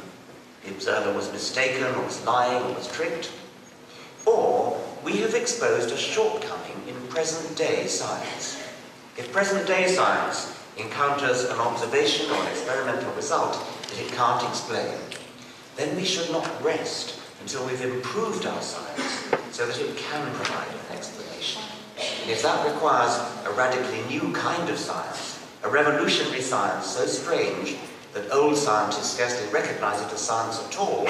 the observer was mistaken or was lying or was tricked, or we have exposed a shortcoming in present-day science. If present-day science encounters an observation or an experimental result that it can't explain, then we should not rest until we've improved our science so that it can provide an explanation. And if that requires a radically new kind of science, a revolutionary science so strange that old scientists scarcely recognize it as science at all,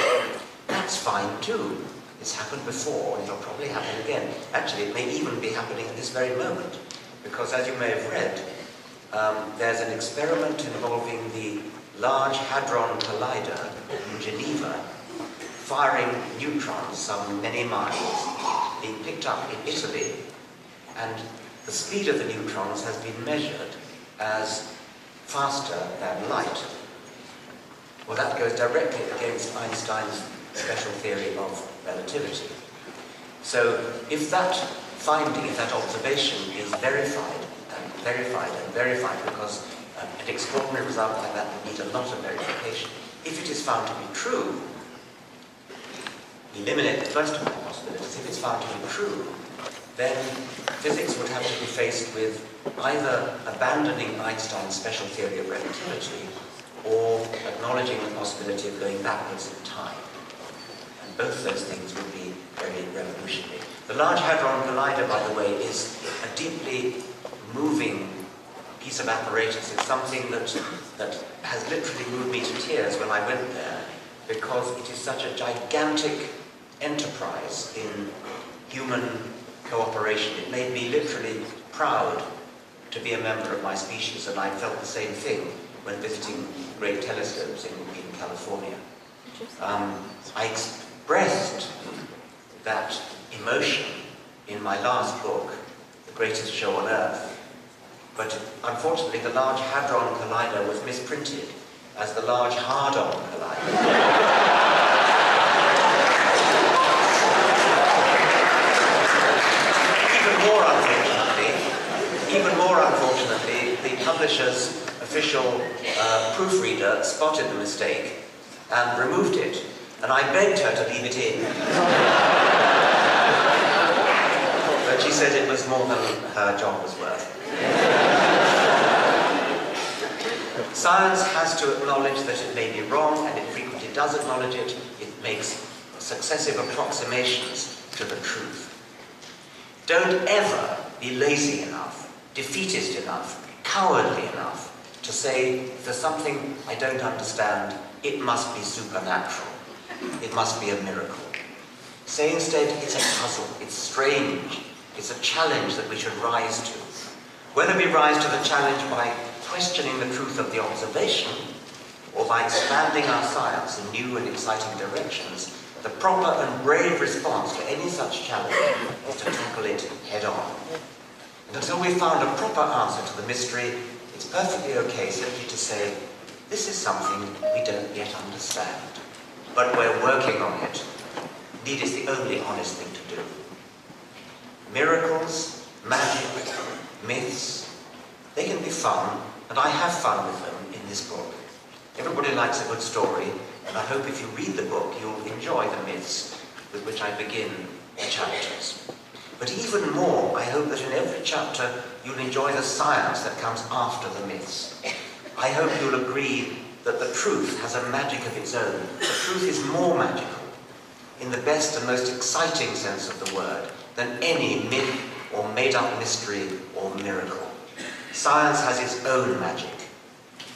that's fine too. It's happened before, and it'll probably happen again. Actually, it may even be happening at this very moment, because as you may have read, there's an experiment involving the Large Hadron Collider in Geneva, firing neutrons some many miles, being picked up in Italy, and the speed of the neutrons has been measured as faster than light. Well, that goes directly against Einstein's special theory of relativity. So if that finding, if that observation is verified, because an extraordinary result like that would need a lot of verification, if it is found to be true, eliminate the first of the possibilities. If it's found to be true, then physics would have to be faced with either abandoning Einstein's special theory of relativity or acknowledging the possibility of going backwards in time. And both those things would be very revolutionary. The Large Hadron Collider, by the way, is a deeply moving piece of apparatus. It's something that has literally moved me to tears when I went there, because it is such a gigantic enterprise in human cooperation. It made me literally proud to be a member of my species, and I felt the same thing when visiting great telescopes in California. I expressed that emotion in my last book, The Greatest Show on Earth, but unfortunately the Large Hadron Collider was misprinted as the Large Hard-On Collider. Even more unfortunately, the publisher's official proofreader spotted the mistake and removed it, and I begged her to leave it in. But she said it was more than her job was worth. Science has to acknowledge that it may be wrong, and it frequently does acknowledge it. It makes successive approximations to the truth. Don't ever be lazy enough, defeatist enough, cowardly enough to say, if there's something I don't understand, it must be supernatural. It must be a miracle. Say instead, it's a puzzle, it's strange, it's a challenge that we should rise to. Whether we rise to the challenge by questioning the truth of the observation, or by expanding our science in new and exciting directions, the proper and brave response to any such challenge is to tackle it head on. And until we've found a proper answer to the mystery, it's perfectly okay simply to say, this is something we don't yet understand, but we're working on it. Indeed, it's the only honest thing to do. Miracles, magic, myths, they can be fun, and I have fun with them in this book. Everybody likes a good story, and I hope if you read the book, you'll enjoy the myths with which I begin the chapters. But even more, I hope that in every chapter you'll enjoy the science that comes after the myths. I hope you'll agree that the truth has a magic of its own. The truth is more magical, in the best and most exciting sense of the word, than any myth or made-up mystery or miracle. Science has its own magic,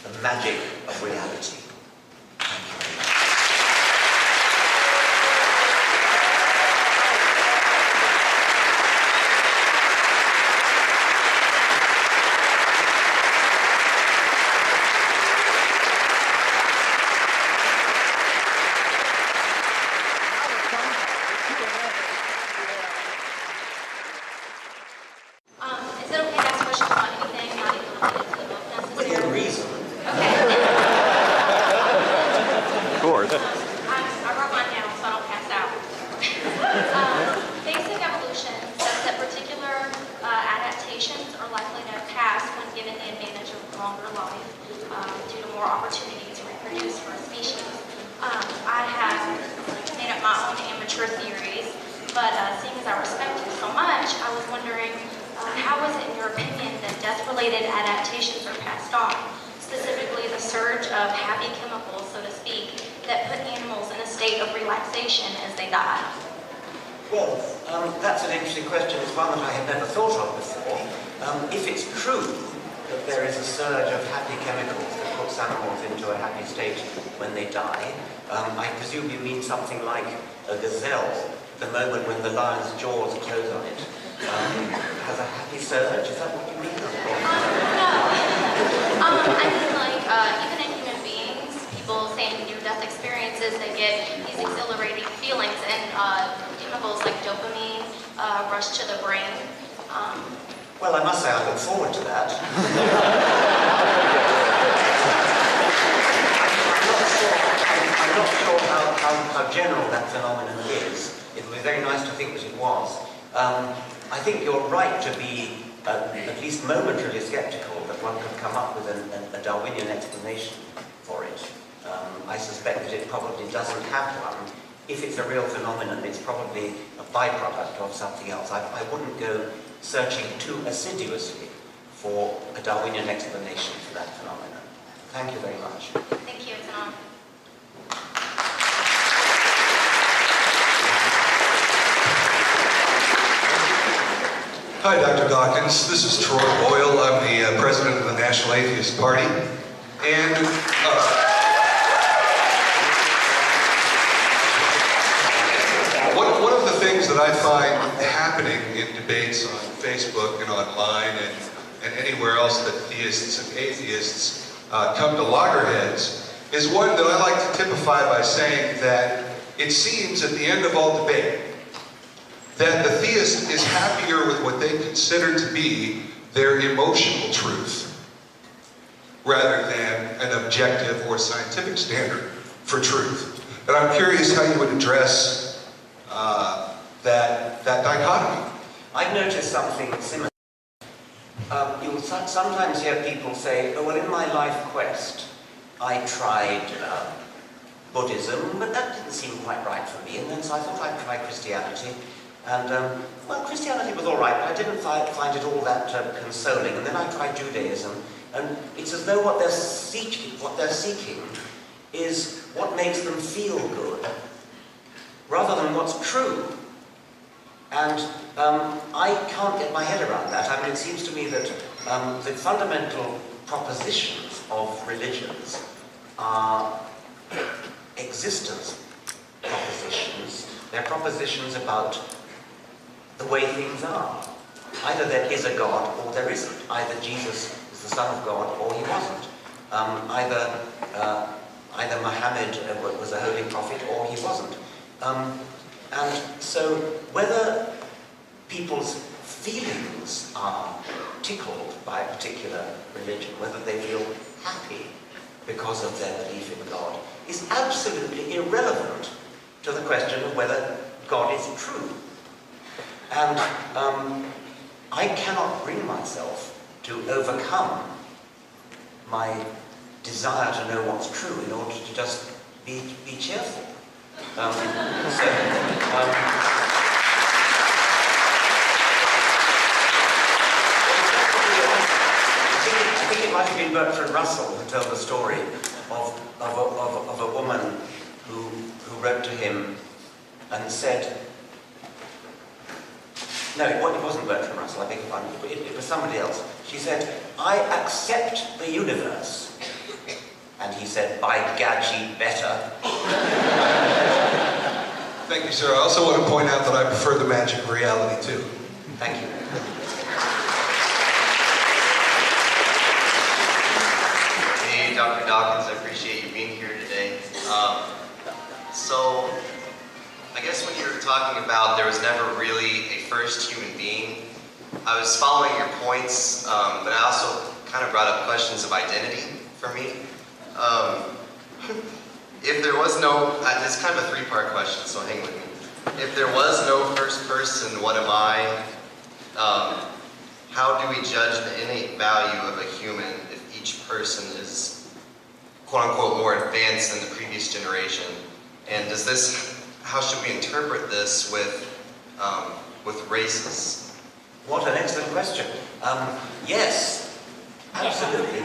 the magic of reality. Thank you very much. Is it okay to ask questions about anything, not even related to the book necessarily? Within reason. Okay. my own amateur theories, but seeing as I respect you so much, I was wondering, how is it in your opinion that death-related adaptations are passed on, specifically the surge of happy chemicals, so to speak, that put animals in a state of relaxation as they die? Well, that's an interesting question. It's one that I had never thought of before. If it's true that there is a surge of happy chemicals that puts animals into a happy state when they die, I presume you mean something like a gazelle, the moment when the lion's jaws close on it, has a happy surge. Is that what you mean? No. I mean, like, even in human beings, people saying near-death experiences, they get these exhilarating feelings, and chemicals like dopamine rush to the brain. Well, I must say I look forward to that. I'm not sure how general that phenomenon is. It would be very nice to think that it was. I think you're right to be at least momentarily skeptical that one could come up with a Darwinian explanation for it. I suspect that it probably doesn't have one. If it's a real phenomenon, it's probably a byproduct of something else. I wouldn't go searching too assiduously for a Darwinian explanation for that phenomenon. Thank you very much. Thank you, it's an honor. Hi, Dr. Dawkins. This is Troy Boyle. I'm the president of the National Atheist Party. And one of the things that I find happening in debates on Facebook and online and anywhere else that theists and atheists come to loggerheads is one that I like to typify by saying that it seems at the end of all debate that the theist is happier with what they consider to be their emotional truth rather than an objective or scientific standard for truth. And I'm curious how you would address that dichotomy. I've noticed something similar. You'll sometimes hear people say, oh, well, in my life quest, I tried Buddhism, but that didn't seem quite right for me, and then so I thought I'd try Christianity. And, well, Christianity was all right, but I didn't find it all that consoling. And then I tried Judaism, and it's as though what they're seeking is what makes them feel good, rather than what's true. And I can't get my head around that. I mean, it seems to me that the fundamental propositions of religions are existence propositions. They're propositions about the way things are. Either there is a God or there isn't. Either Jesus is the Son of God or he wasn't. Either Muhammad was a holy prophet or he wasn't. And so whether people's feelings are tickled by a particular religion, whether they feel happy because of their belief in God, is absolutely irrelevant to the question of whether God is true. And I cannot bring myself to overcome my desire to know what's true in order to just be cheerful. I think it might have been Bertrand Russell who told the story of a woman who wrote to him and said, no, it wasn't Bertrand Russell, I beg your pardon, it was somebody else. She said, I accept the universe. And he said, by gad, she'd better. Thank you, sir. I also want to point out that I prefer the magic of reality, too. Thank you. Hey, Dr. Dawkins, I appreciate you being here today. So, I guess when you were talking about there was never really a first human being, I was following your points, but I also kind of brought up questions of identity for me. If there was no, it's kind of a three-part question, so hang with me. If there was no first person, what am I? How do we judge the innate value of a human if each person is, quote-unquote, more advanced than the previous generation? And does this how should we interpret this with races? What an excellent question. Yes, absolutely.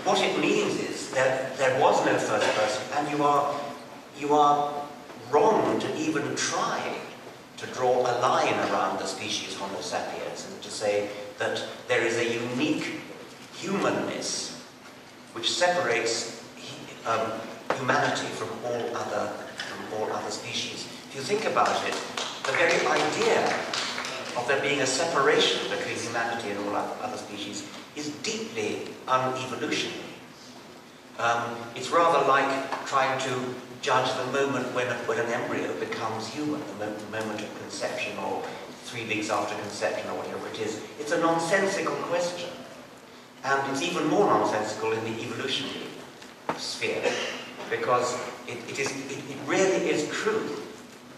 What it means is that there was no first person, and you are wrong to even try to draw a line around the species Homo sapiens and to say that there is a unique humanness which separates humanity from all other species. If you think about it, the very idea of there being a separation between humanity and all other species is deeply unevolutionary. It's rather like trying to judge the moment when an embryo becomes human, the moment of conception or 3 weeks after conception or whatever it is. It's a nonsensical question. And it's even more nonsensical in the evolutionary sphere, because it really is true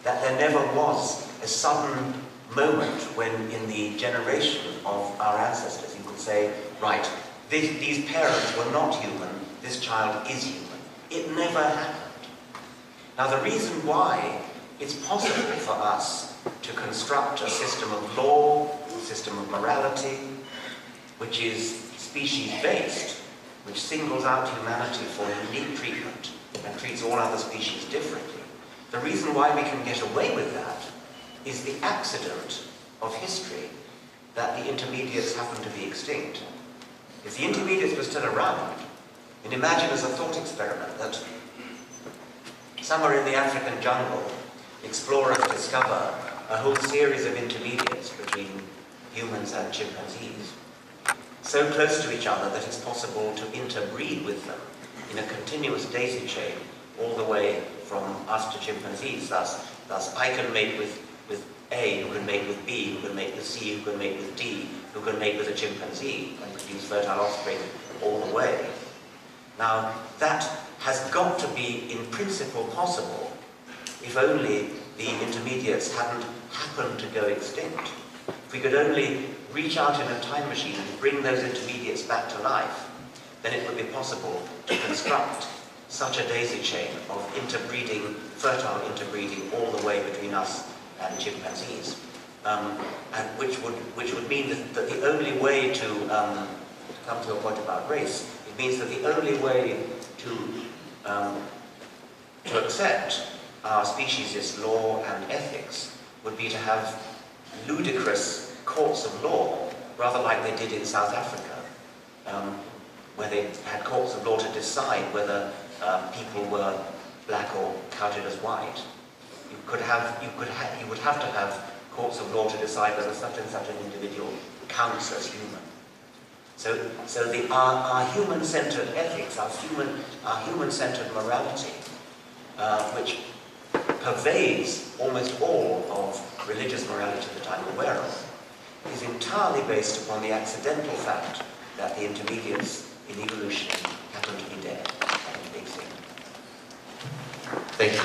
that there never was a sudden moment when in the generation of our ancestors you could say, right, these parents were not human, this child is human. It never happened. Now the reason why it's possible for us to construct a system of law, a system of morality, which is species-based, which singles out humanity for unique treatment and treats all other species differently. The reason why we can get away with that is the accident of history that the intermediates happen to be extinct. If the intermediates were still around, and imagine as a thought experiment that somewhere in the African jungle, explorers discover a whole series of intermediates between humans and chimpanzees, so close to each other that it's possible to interbreed with them in a continuous daisy chain all the way from us to chimpanzees. Thus I can mate with A, who can mate with B, who can mate with C, who can mate with D, who can mate with a chimpanzee and produce fertile offspring all the way. Now, that has got to be in principle possible if only the intermediates hadn't happened to go extinct. If we could only reach out in a time machine and bring those intermediates back to life, then it would be possible to construct such a daisy chain of interbreeding, fertile interbreeding all the way between us and chimpanzees, and which would mean that the only way to come to a point about race, it means that the only way to accept our species' law and ethics would be to have ludicrous courts of law, rather like they did in South Africa, where they had courts of law to decide whether people were black or counted as white. You would have to have courts of law to decide whether such and such an individual counts as human. So our human-centered ethics, our human-centered morality, which pervades almost all of religious morality that I'm aware of, is entirely based upon the accidental fact that the intermediates in evolution happen to be dead. Thank you.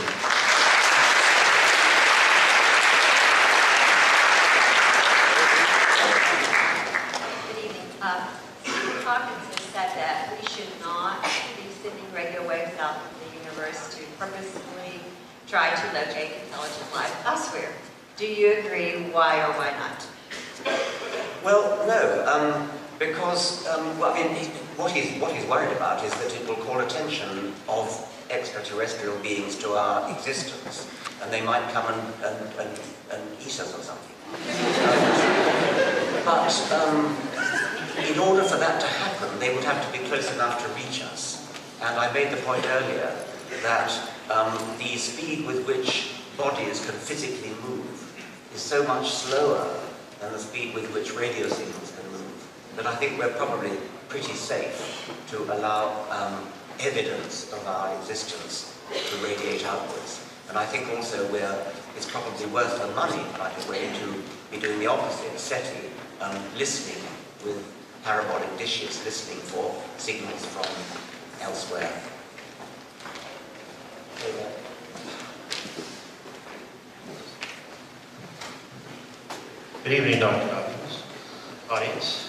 Good evening. Stephen Dawkins has said that we should not be sending radio waves out into the universe to purposefully try to locate intelligent life elsewhere. Do you agree? Why or why not? Well, no, because what he's worried about is that it will call attention of extraterrestrial beings to our existence, and they might come and eat us or something. But in order for that to happen, they would have to be close enough to reach us. And I made the point earlier that the speed with which bodies can physically move is so much slower than the speed with which radio signals can move, that I think we're probably pretty safe to allow evidence of our existence to radiate outwards. And I think also it's probably worth the money, by the way, to be doing the opposite, SETI, listening with parabolic dishes, listening for signals from elsewhere. Good evening, Dr. Dawkins, audience.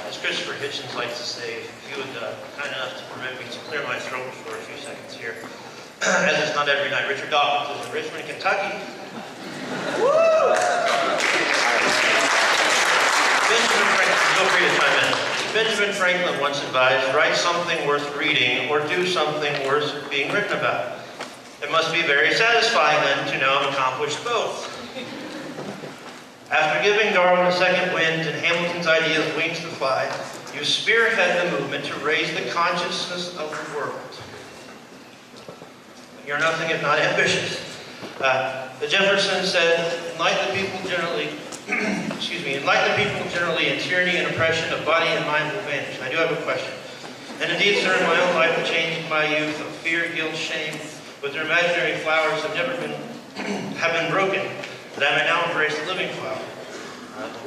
As Christopher Hitchens likes to say, if you would kind enough to permit me to clear my throat for a few seconds here. as it's not every night, Richard Dawkins is in Richmond, Kentucky. Benjamin Franklin, feel free to chime in. Benjamin Franklin once advised, write something worth reading or do something worth being written about. It must be very satisfying then to now have accomplished both. After giving Darwin a second wind and Hamilton's idea of wings to fly, you spearhead the movement to raise the consciousness of the world. You're nothing if not ambitious. The Jefferson said, enlighten the people generally, enlighten the people generally, and tyranny and oppression of body and mind will vanish. I do have a question. And indeed, sir, in my own life, the change in my youth of fear, guilt, shame, with their imaginary flowers have been broken, that I may now embrace the living flower.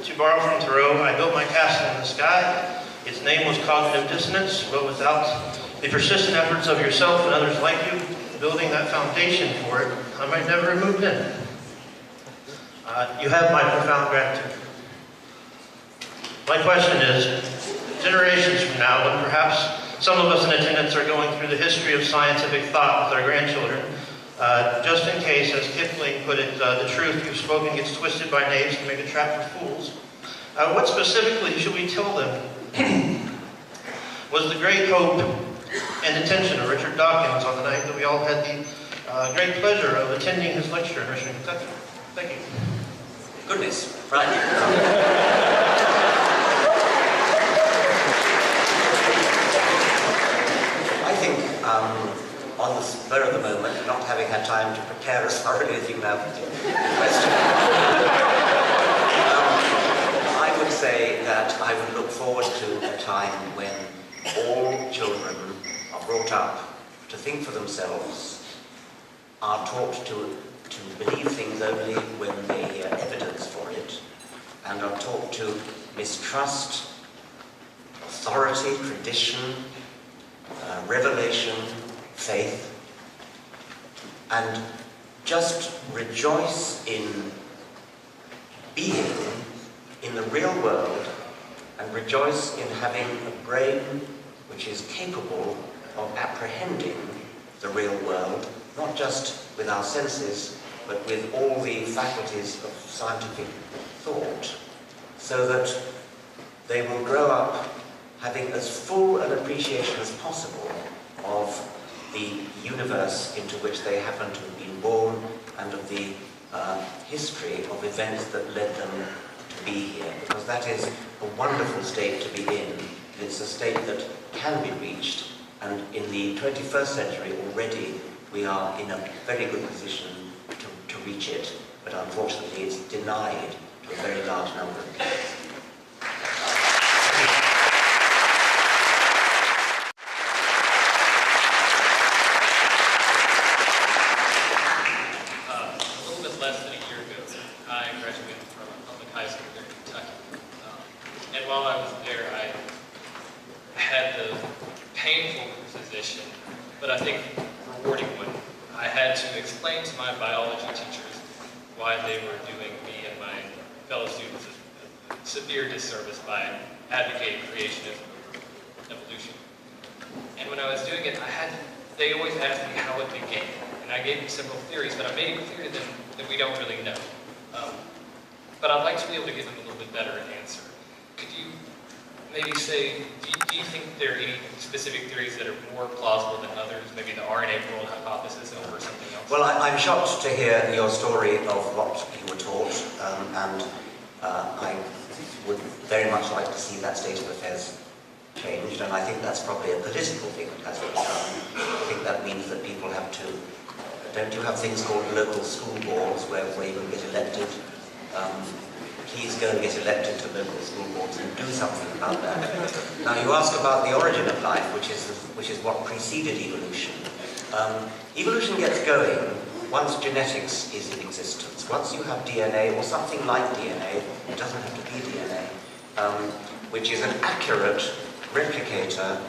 To borrow from Thoreau, I built my castle in the sky. Its name was cognitive dissonance, but without the persistent efforts of yourself and others like you, building that foundation for it, I might never have moved in. You have my profound gratitude. My question is, generations from now, when perhaps some of us in attendance are going through the history of scientific thought with our grandchildren, just in case, as Kipling put it, the truth you've spoken gets twisted by knaves to make a trap for fools, what specifically should we tell them was the great hope and intention of Richard Dawkins on the night that we all had the great pleasure of attending his lecture in Richmond, Kentucky? Thank you. Goodness, right. I think on the spur of the moment, not having had time to prepare as thoroughly as you have for the question, I would say that I would look forward to a time when all children are brought up to think for themselves, are taught to believe things only when they hear evidence for it, and are taught to mistrust authority, tradition, revelation, faith, and just rejoice in being in the real world and rejoice in having a brain which is capable of apprehending the real world, not just with our senses, but with all the faculties of scientific thought, so that they will grow up having as full an appreciation as possible of the universe into which they happen to have been born and of the history of events that led them to be here, because that is a wonderful state to be in. It's a state that can be reached, and in the 21st century already we are in a very good position to reach it, but unfortunately it's denied to a very large number of people. But I think rewarding one. I had to explain to my biology teachers why they were doing me and my fellow students a severe disservice by advocating creationism over evolution. And when I was doing it, they always asked me how it began. And I gave them several theories, but I made it clear to them that we don't really know. But I'd like to be able to give them a little bit better an answer. Could you maybe say, do you think there are any specific theories that are more plausible than others? Maybe the RNA world hypothesis over something else? Well, I'm shocked to hear your story of what you were taught, and I would very much like to see that state of affairs changed, and I think that's probably a political thing that has to be done. I think that means that people have to, don't you have things called local school boards where you can get elected? Please go and get elected to local school boards and do something about that. Now you ask about the origin of life, which is what preceded evolution. Evolution gets going once genetics is in existence. Once you have DNA or something like DNA, it doesn't have to be DNA, which is an accurate replicator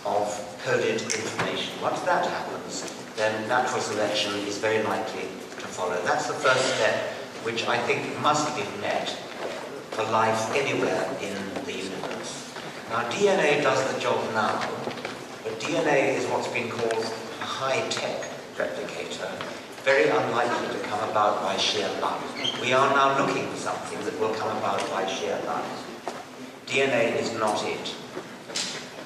of coded information. Once that happens, then natural selection is very likely to follow. That's the first step, which I think must be met for life anywhere in the universe. Now, DNA does the job now, but DNA is what's been called a high-tech replicator, very unlikely to come about by sheer luck. We are now looking for something that will come about by sheer luck. DNA is not it.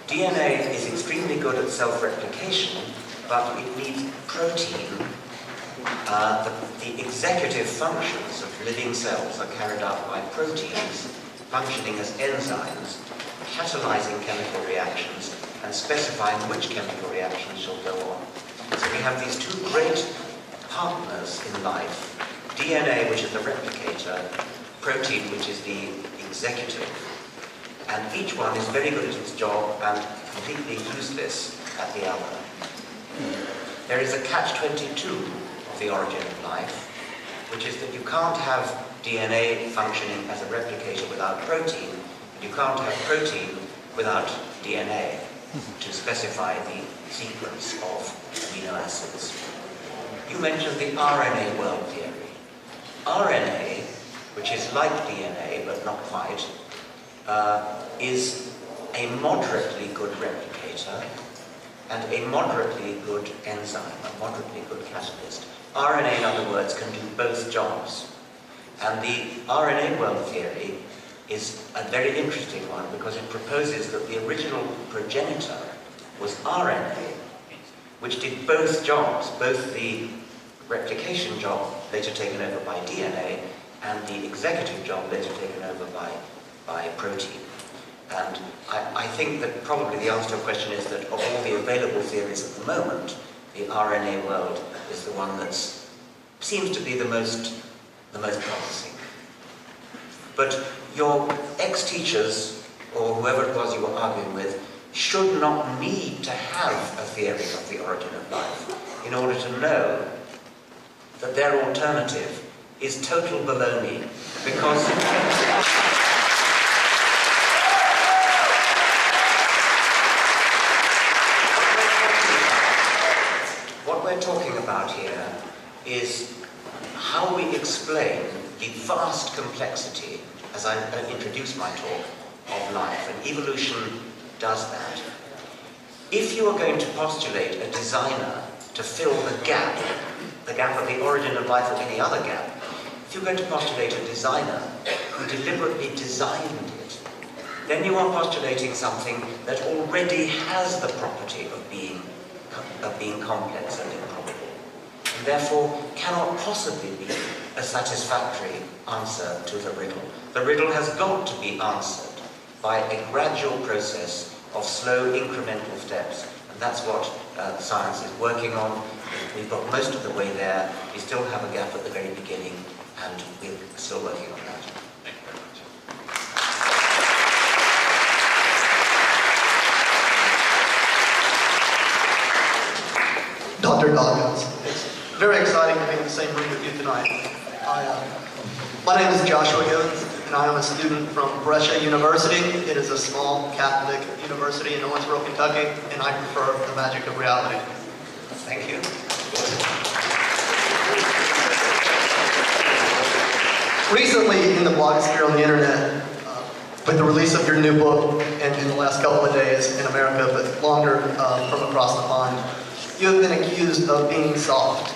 DNA is extremely good at self-replication, but it needs protein. The executive functions of living cells are carried out by proteins functioning as enzymes, catalyzing chemical reactions and specifying which chemical reactions shall go on. So we have these two great partners in life, DNA, which is the replicator, protein, which is the executive. And each one is very good at its job and completely useless at the other. There is a catch-22 of the origin of life, which is that you can't have DNA functioning as a replicator without protein, and you can't have protein without DNA to specify the sequence of amino acids. You mentioned the RNA world theory. RNA, which is like DNA but not quite, is a moderately good replicator and a moderately good enzyme, a moderately good catalyst. RNA, in other words, can do both jobs. And the RNA world theory is a very interesting one because it proposes that the original progenitor was RNA, which did both jobs, both the replication job later taken over by DNA and the executive job later taken over by protein. And I think that probably the answer to your question is that of all the available theories at the moment, the RNA world is the one that seems to be the most promising. But your ex-teachers, or whoever it was you were arguing with, should not need to have a theory of the origin of life in order to know that their alternative is total baloney, because what we're talking about here is how we explain the vast complexity, as I introduced my talk, of life, and evolution does that. If you are going to postulate a designer to fill the gap of the origin of life or any other gap, if you're going to postulate a designer who deliberately designed it, then you are postulating something that already has the property of being complex and improbable, and therefore cannot possibly be a satisfactory answer to the riddle. The riddle has got to be answered by a gradual process of slow incremental steps, and that's what science is working on. We've got most of the way there. We still have a gap at the very beginning, and we're still working on that. Thank you very much. Dr. Dawkins, it's very exciting to be in the same room with you tonight. My name is Joshua Gibbons, and I am a student from Brescia University. It is a small Catholic university in Owensboro, Kentucky, and I prefer the magic of reality. Thank you. Recently, in the blogosphere on the internet, with the release of your new book, and in the last couple of days in America, but longer from across the pond, you have been accused of being soft.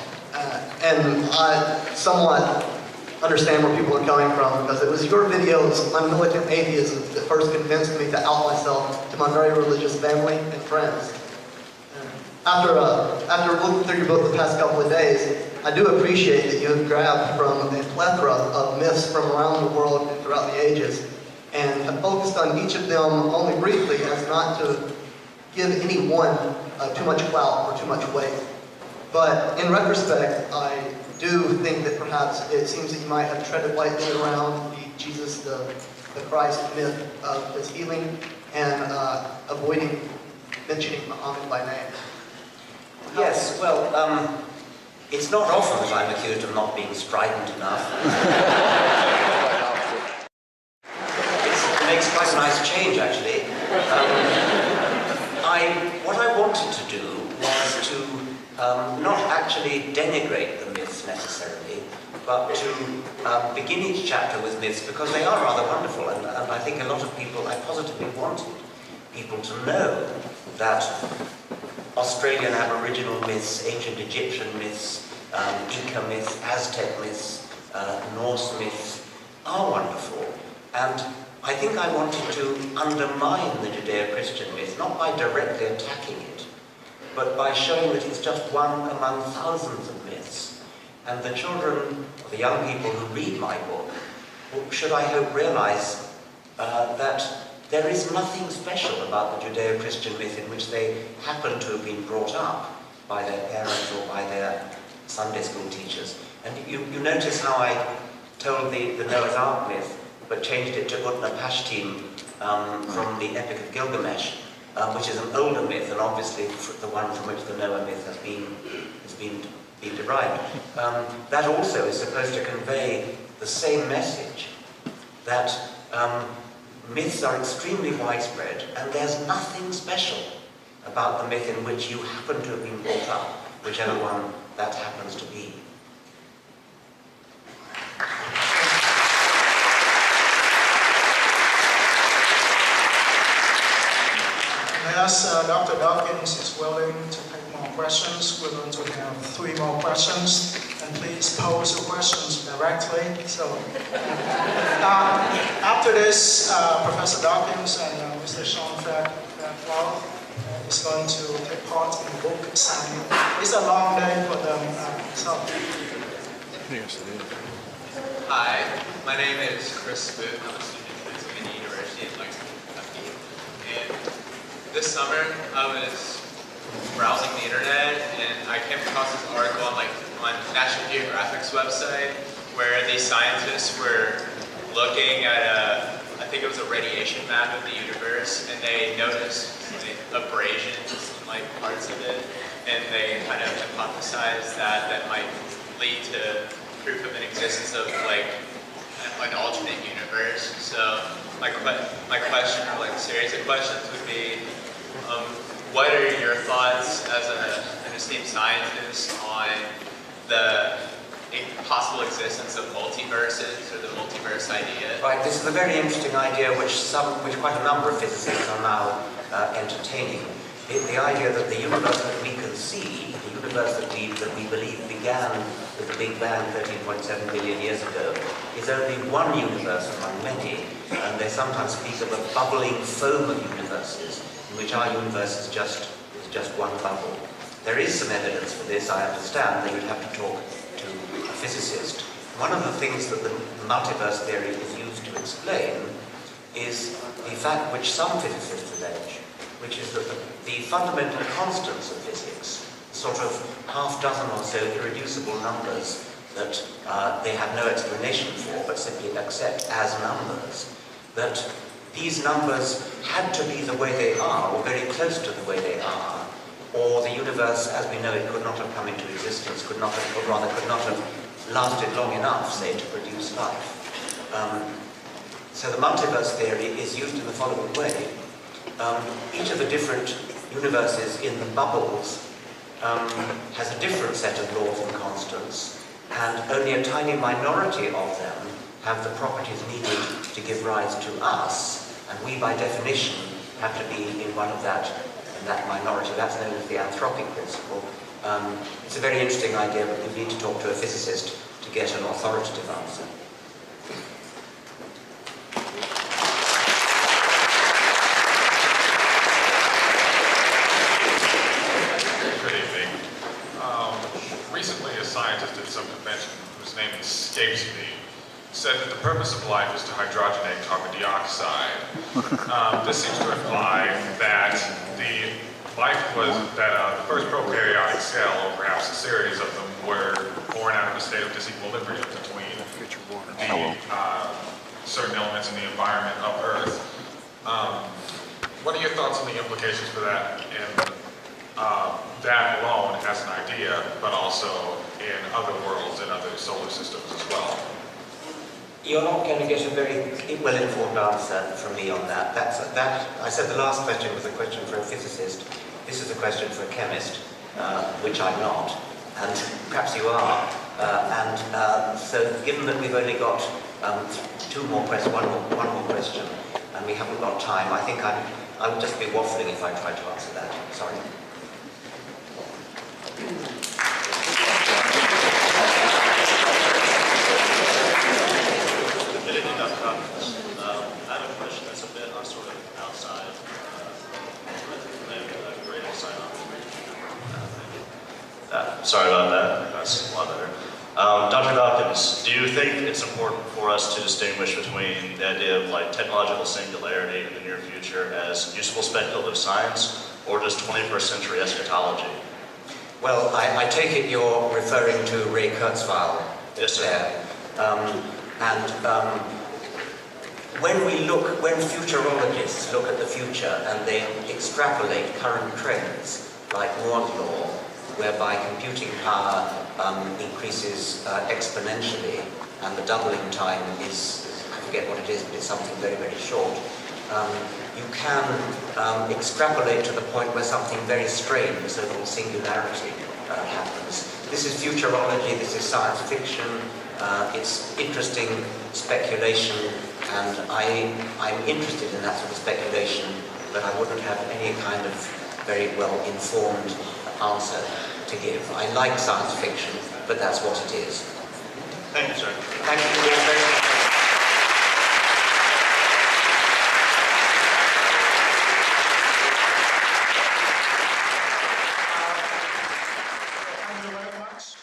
And I somewhat understand where people are coming from, because it was your videos on militant atheism that first convinced me to out myself to my very religious family and friends. After looking through your book the past couple of days, I do appreciate that you have grabbed from a plethora of myths from around the world and throughout the ages, and have focused on each of them only briefly as not to give any one too much clout or too much weight. But in retrospect, I do think that perhaps it seems that you might have treaded lightly around the Jesus, the Christ myth of his healing, and avoiding mentioning Muhammad by name. Yes, well, it's not often that I'm accused of not being strident enough. It makes quite a nice change, actually. What I wanted to do was to not actually denigrate the myths necessarily, but to begin each chapter with myths, because they are rather wonderful, and I think a lot of people, I positively wanted people to know that Australian Aboriginal myths, ancient Egyptian myths, Inca myths, Aztec myths, Norse myths are wonderful. And I think I wanted to undermine the Judeo-Christian myth, not by directly attacking it, but by showing that it's just one among thousands of myths. And the children, or the young people who read my book, should I hope realize that there is nothing special about the Judeo-Christian myth in which they happen to have been brought up by their parents or by their Sunday school teachers. And you notice how I told the Noah's Ark myth, but changed it to Utnapishtim from the Epic of Gilgamesh, which is an older myth, and obviously the one from which the Noah myth has been derived. That also is supposed to convey the same message, that myths are extremely widespread, and there's nothing special about the myth in which you happen to have been brought up, whichever one that happens to be. As Dr. Dawkins is willing to take more questions, we're going to have 3 more questions. And please pose your questions directly. So after this, Professor Dawkins and Mr. Sean Fairclough is going to take part in the book signing. It's a long day for them. Yes, it is. Hi, my name is Chris Booth. I'm a student at Pennsylvania University in Lexington, Kentucky. And this summer, I was browsing the internet and I came across this article on National Geographic's website where these scientists were looking at I think it was a radiation map of the universe, and they noticed abrasions in parts of it, and they kind of hypothesized that might lead to proof of an existence of an alternate universe. So my question, or series of questions, would be, what are your thoughts as an esteemed scientist on the possible existence of multiverses, or the multiverse idea? Right, this is a very interesting idea which quite a number of physicists are now entertaining. The idea that the universe that we can see, the universe that we believe began with the Big Bang 13.7 billion years ago, is only one universe among many, and they sometimes speak of a bubbling foam of universes, in which our universe is just one bubble. There is some evidence for this, I understand. They would have to talk to a physicist. One of the things that the multiverse theory is used to explain is the fact which some physicists allege, which is that the fundamental constants of physics, sort of half dozen or so irreducible numbers that they have no explanation for, but simply accept as numbers, that these numbers had to be the way they are, or very close to the way they are, or the universe as we know it could not have come into existence, could not have lasted long enough, say, to produce life. So the multiverse theory is used in the following way. Each of the different universes in the bubbles has a different set of laws and constants, and only a tiny minority of them have the properties needed to give rise to us, and we by definition have to be in one of that minority. That's known as the anthropic principle. It's a very interesting idea, but we need to talk to a physicist to get an authoritative answer. Good evening. Recently, a scientist at some convention, whose name escapes me, said that the purpose of life is to hydrogenate carbon dioxide. This seems to imply that the first prokaryotic cell, or perhaps a series of them, were born out of a state of disequilibrium between certain elements in the environment of Earth. What are your thoughts on the implications for that in that alone as an idea, but also in other worlds and other solar systems as well? You're not going to get a very well-informed answer from me on that. I said the last question was a question for a physicist. This is a question for a chemist, which I'm not, and perhaps you are. So given that we've only got one more question, and we haven't got time, I think I would just be waffling if I tried to answer that. Sorry. Good evening, Dr. Dawkins. I have a question that's a bit sort of outside great insight on. Sorry about that. That's a lot better. Dr. Dawkins, do you think it's important for us to distinguish between the idea of like technological singularity in the near future as useful speculative science or just 21st century eschatology? Well, I take it you're referring to Ray Kurzweil. Yes, sir. There. When futurologists look at the future and they extrapolate current trends, like Moore's law, whereby computing power increases exponentially, and the doubling time is, I forget what it is, but it's something very, very short. You can extrapolate to the point where something very strange, the so-called singularity, happens. This is futurology, this is science fiction, it's interesting speculation, and I'm interested in that sort of speculation, but I wouldn't have any kind of very well-informed answer to give. I like science fiction, but that's what it is. Thank you, sir. Thank you very much.